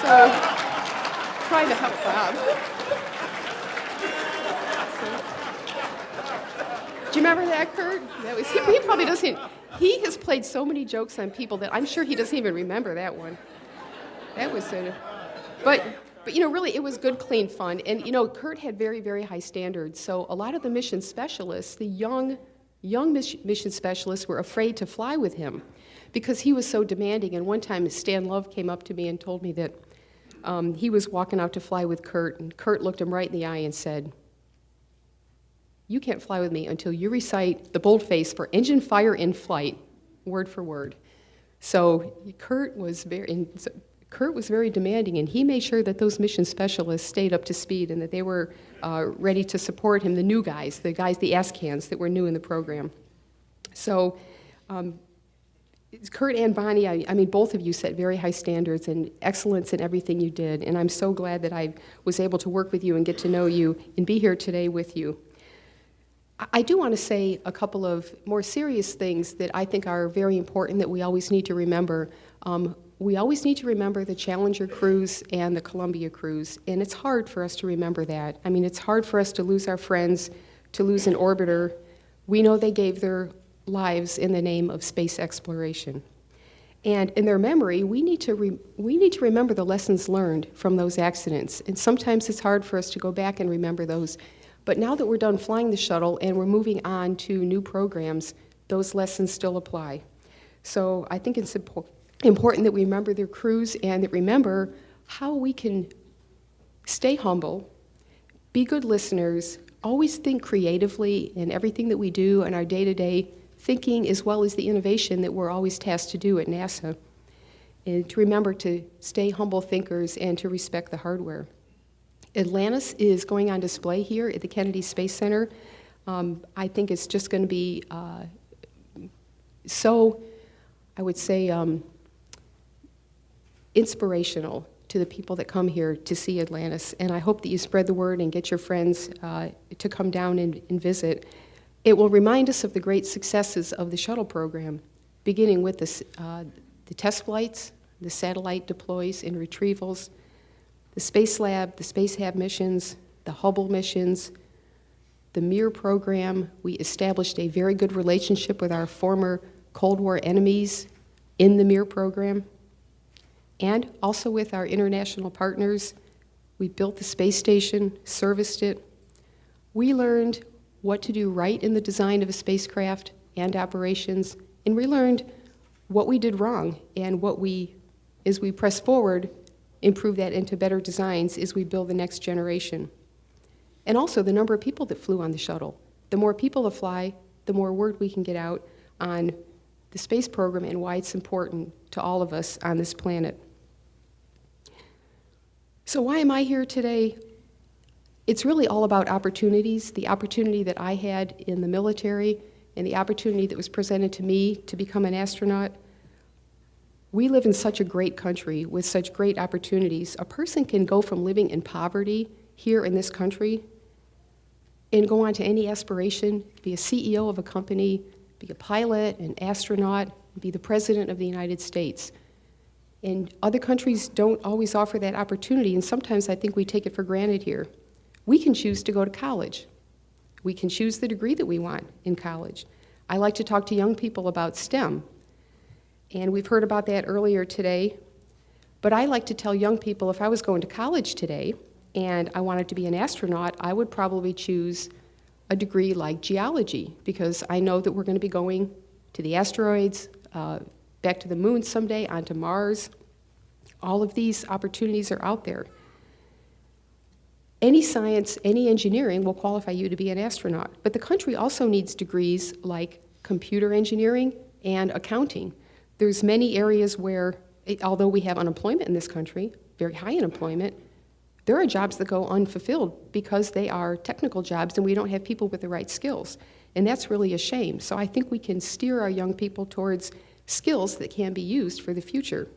So, trying to help Bob. Do you remember that, Curt? That was, he probably doesn't. He has played so many jokes on people that I'm sure he doesn't even remember that one. That was but really, it was good, clean fun. And, Curt had very, very high standards. So a lot of the mission specialists, the young mission specialists, were afraid to fly with him because he was so demanding. And one time, Stan Love came up to me and told me that he was walking out to fly with Curt, and Curt looked him right in the eye and said, you can't fly with me until you recite the boldface for engine fire in flight, word for word. So Curt was very demanding, and he made sure that those mission specialists stayed up to speed and that they were ready to support him, the new guys, the ass-cans that were new in the program. So Curt and Bonnie, I mean, both of you set very high standards and excellence in everything you did, and I'm so glad that I was able to work with you and get to know you and be here today with you. I do want to say a couple of more serious things that I think are very important that we always need to remember. We always need to remember the Challenger cruise and the Columbia cruise, and it's hard for us to remember that. I mean, it's hard for us to lose our friends, to lose an orbiter. We know they gave their lives in the name of space exploration. And in their memory, we need to remember the lessons learned from those accidents. And sometimes it's hard for us to go back and remember those. But now that we're done flying the shuttle and we're moving on to new programs, those lessons still apply. So I think it's important that we remember their crews and that remember how we can stay humble, be good listeners, always think creatively in everything that we do in our day-to-day thinking, as well as the innovation that we're always tasked to do at NASA, and to remember to stay humble thinkers and to respect the hardware. Atlantis is going on display here at the Kennedy Space Center. I think it's just going to be so, I would say, inspirational to the people that come here to see Atlantis. And I hope that you spread the word and get your friends to come down and visit. It will remind us of the great successes of the shuttle program, beginning with the test flights, the satellite deploys and retrievals, the Space Lab, the Space Hab missions, the Hubble missions, the Mir program. We established a very good relationship with our former Cold War enemies in the Mir program, and also with our international partners. We built the space station, serviced it. We learned what to do right in the design of a spacecraft and operations, and we learned what we did wrong and what we, as we press forward, improve that into better designs as we build the next generation. And also the number of people that flew on the shuttle. The more people that fly, the more word we can get out on the space program and why it's important to all of us on this planet. So why am I here today? It's really all about opportunities, the opportunity that I had in the military and the opportunity that was presented to me to become an astronaut. We live in such a great country with such great opportunities. A person can go from living in poverty here in this country and go on to any aspiration, be a CEO of a company, be a pilot, an astronaut, be the president of the United States. And other countries don't always offer that opportunity, and sometimes I think we take it for granted here. We can choose to go to college. We can choose the degree that we want in college. I like to talk to young people about STEM. And we've heard about that earlier today. But I like to tell young people, if I was going to college today and I wanted to be an astronaut, I would probably choose a degree like geology, because I know that we're going to be going to the asteroids, back to the moon someday, onto Mars. All of these opportunities are out there. Any science, any engineering will qualify you to be an astronaut, but the country also needs degrees like computer engineering and accounting. There's many areas where, although we have unemployment in this country, very high unemployment, there are jobs that go unfulfilled because they are technical jobs and we don't have people with the right skills. And that's really a shame. So I think we can steer our young people towards skills that can be used for the future.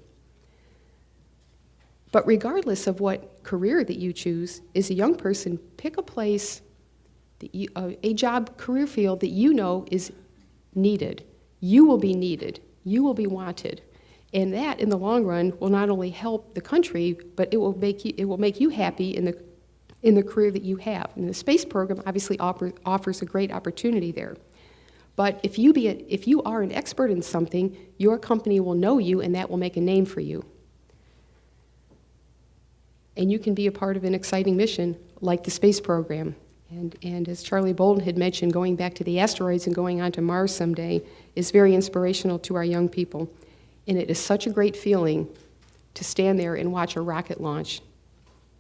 But regardless of what career that you choose, as a young person, pick a place, that you, a job, career field that you know is needed. You will be needed. You will be wanted. And that, in the long run, will not only help the country, but it will make you happy in the career that you have. And the space program obviously offers a great opportunity there. But if you are an expert in something, your company will know you, and that will make a name for you. And you can be a part of an exciting mission like the space program. And as Charlie Bolden had mentioned, going back to the asteroids and going on to Mars someday is very inspirational to our young people. And it is such a great feeling to stand there and watch a rocket launch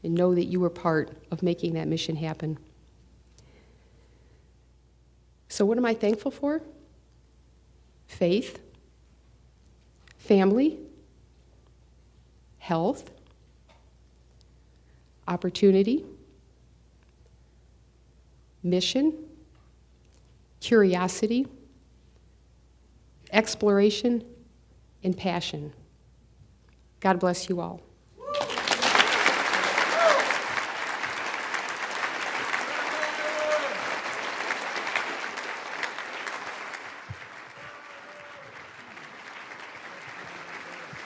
and know that you were part of making that mission happen. So what am I thankful for? Faith, family, health, opportunity, mission, curiosity, exploration, and passion. God bless you all.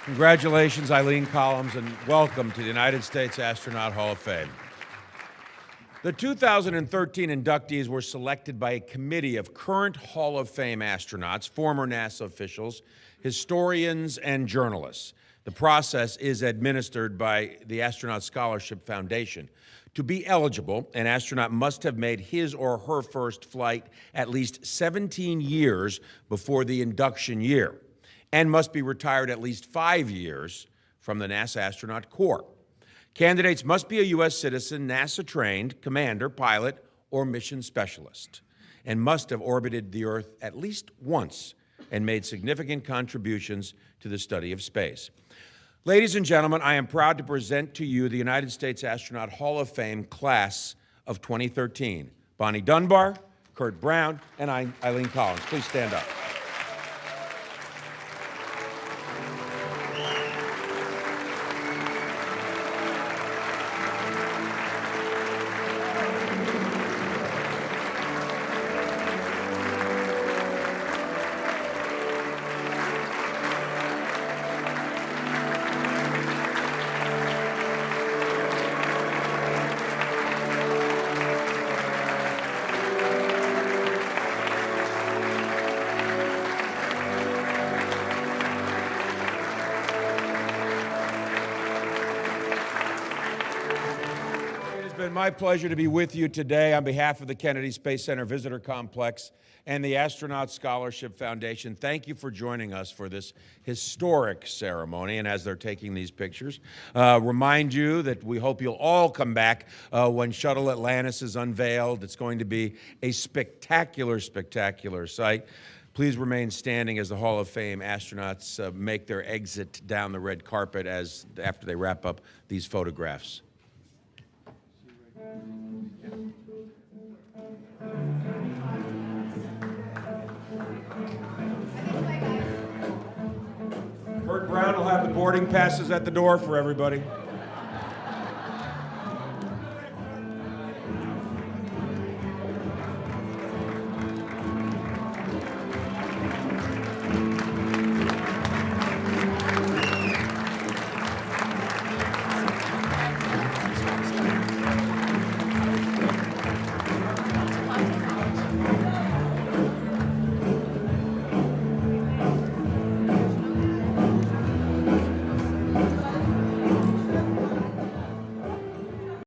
Congratulations, Eileen Collins, and welcome to the United States Astronaut Hall of Fame. The 2013 inductees were selected by a committee of current Hall of Fame astronauts, former NASA officials, historians, and journalists. The process is administered by the Astronaut Scholarship Foundation. To be eligible, an astronaut must have made his or her first flight at least 17 years before the induction year, and must be retired at least 5 years from the NASA Astronaut Corps. Candidates must be a U.S. citizen, NASA-trained, commander, pilot, or mission specialist, and must have orbited the Earth at least once and made significant contributions to the study of space. Ladies and gentlemen, I am proud to present to you the United States Astronaut Hall of Fame class of 2013. Bonnie Dunbar, Curt Brown, and Eileen Collins. Please stand up. My pleasure to be with you today on behalf of the Kennedy Space Center Visitor Complex and the Astronaut Scholarship Foundation. Thank you for joining us for this historic ceremony. And as they're taking these pictures, remind you that we hope you'll all come back when Shuttle Atlantis is unveiled. It's going to be a spectacular, spectacular sight. Please remain standing as the Hall of Fame astronauts make their exit down the red carpet after they wrap up these photographs. Curt Brown will have the boarding passes at the door for everybody.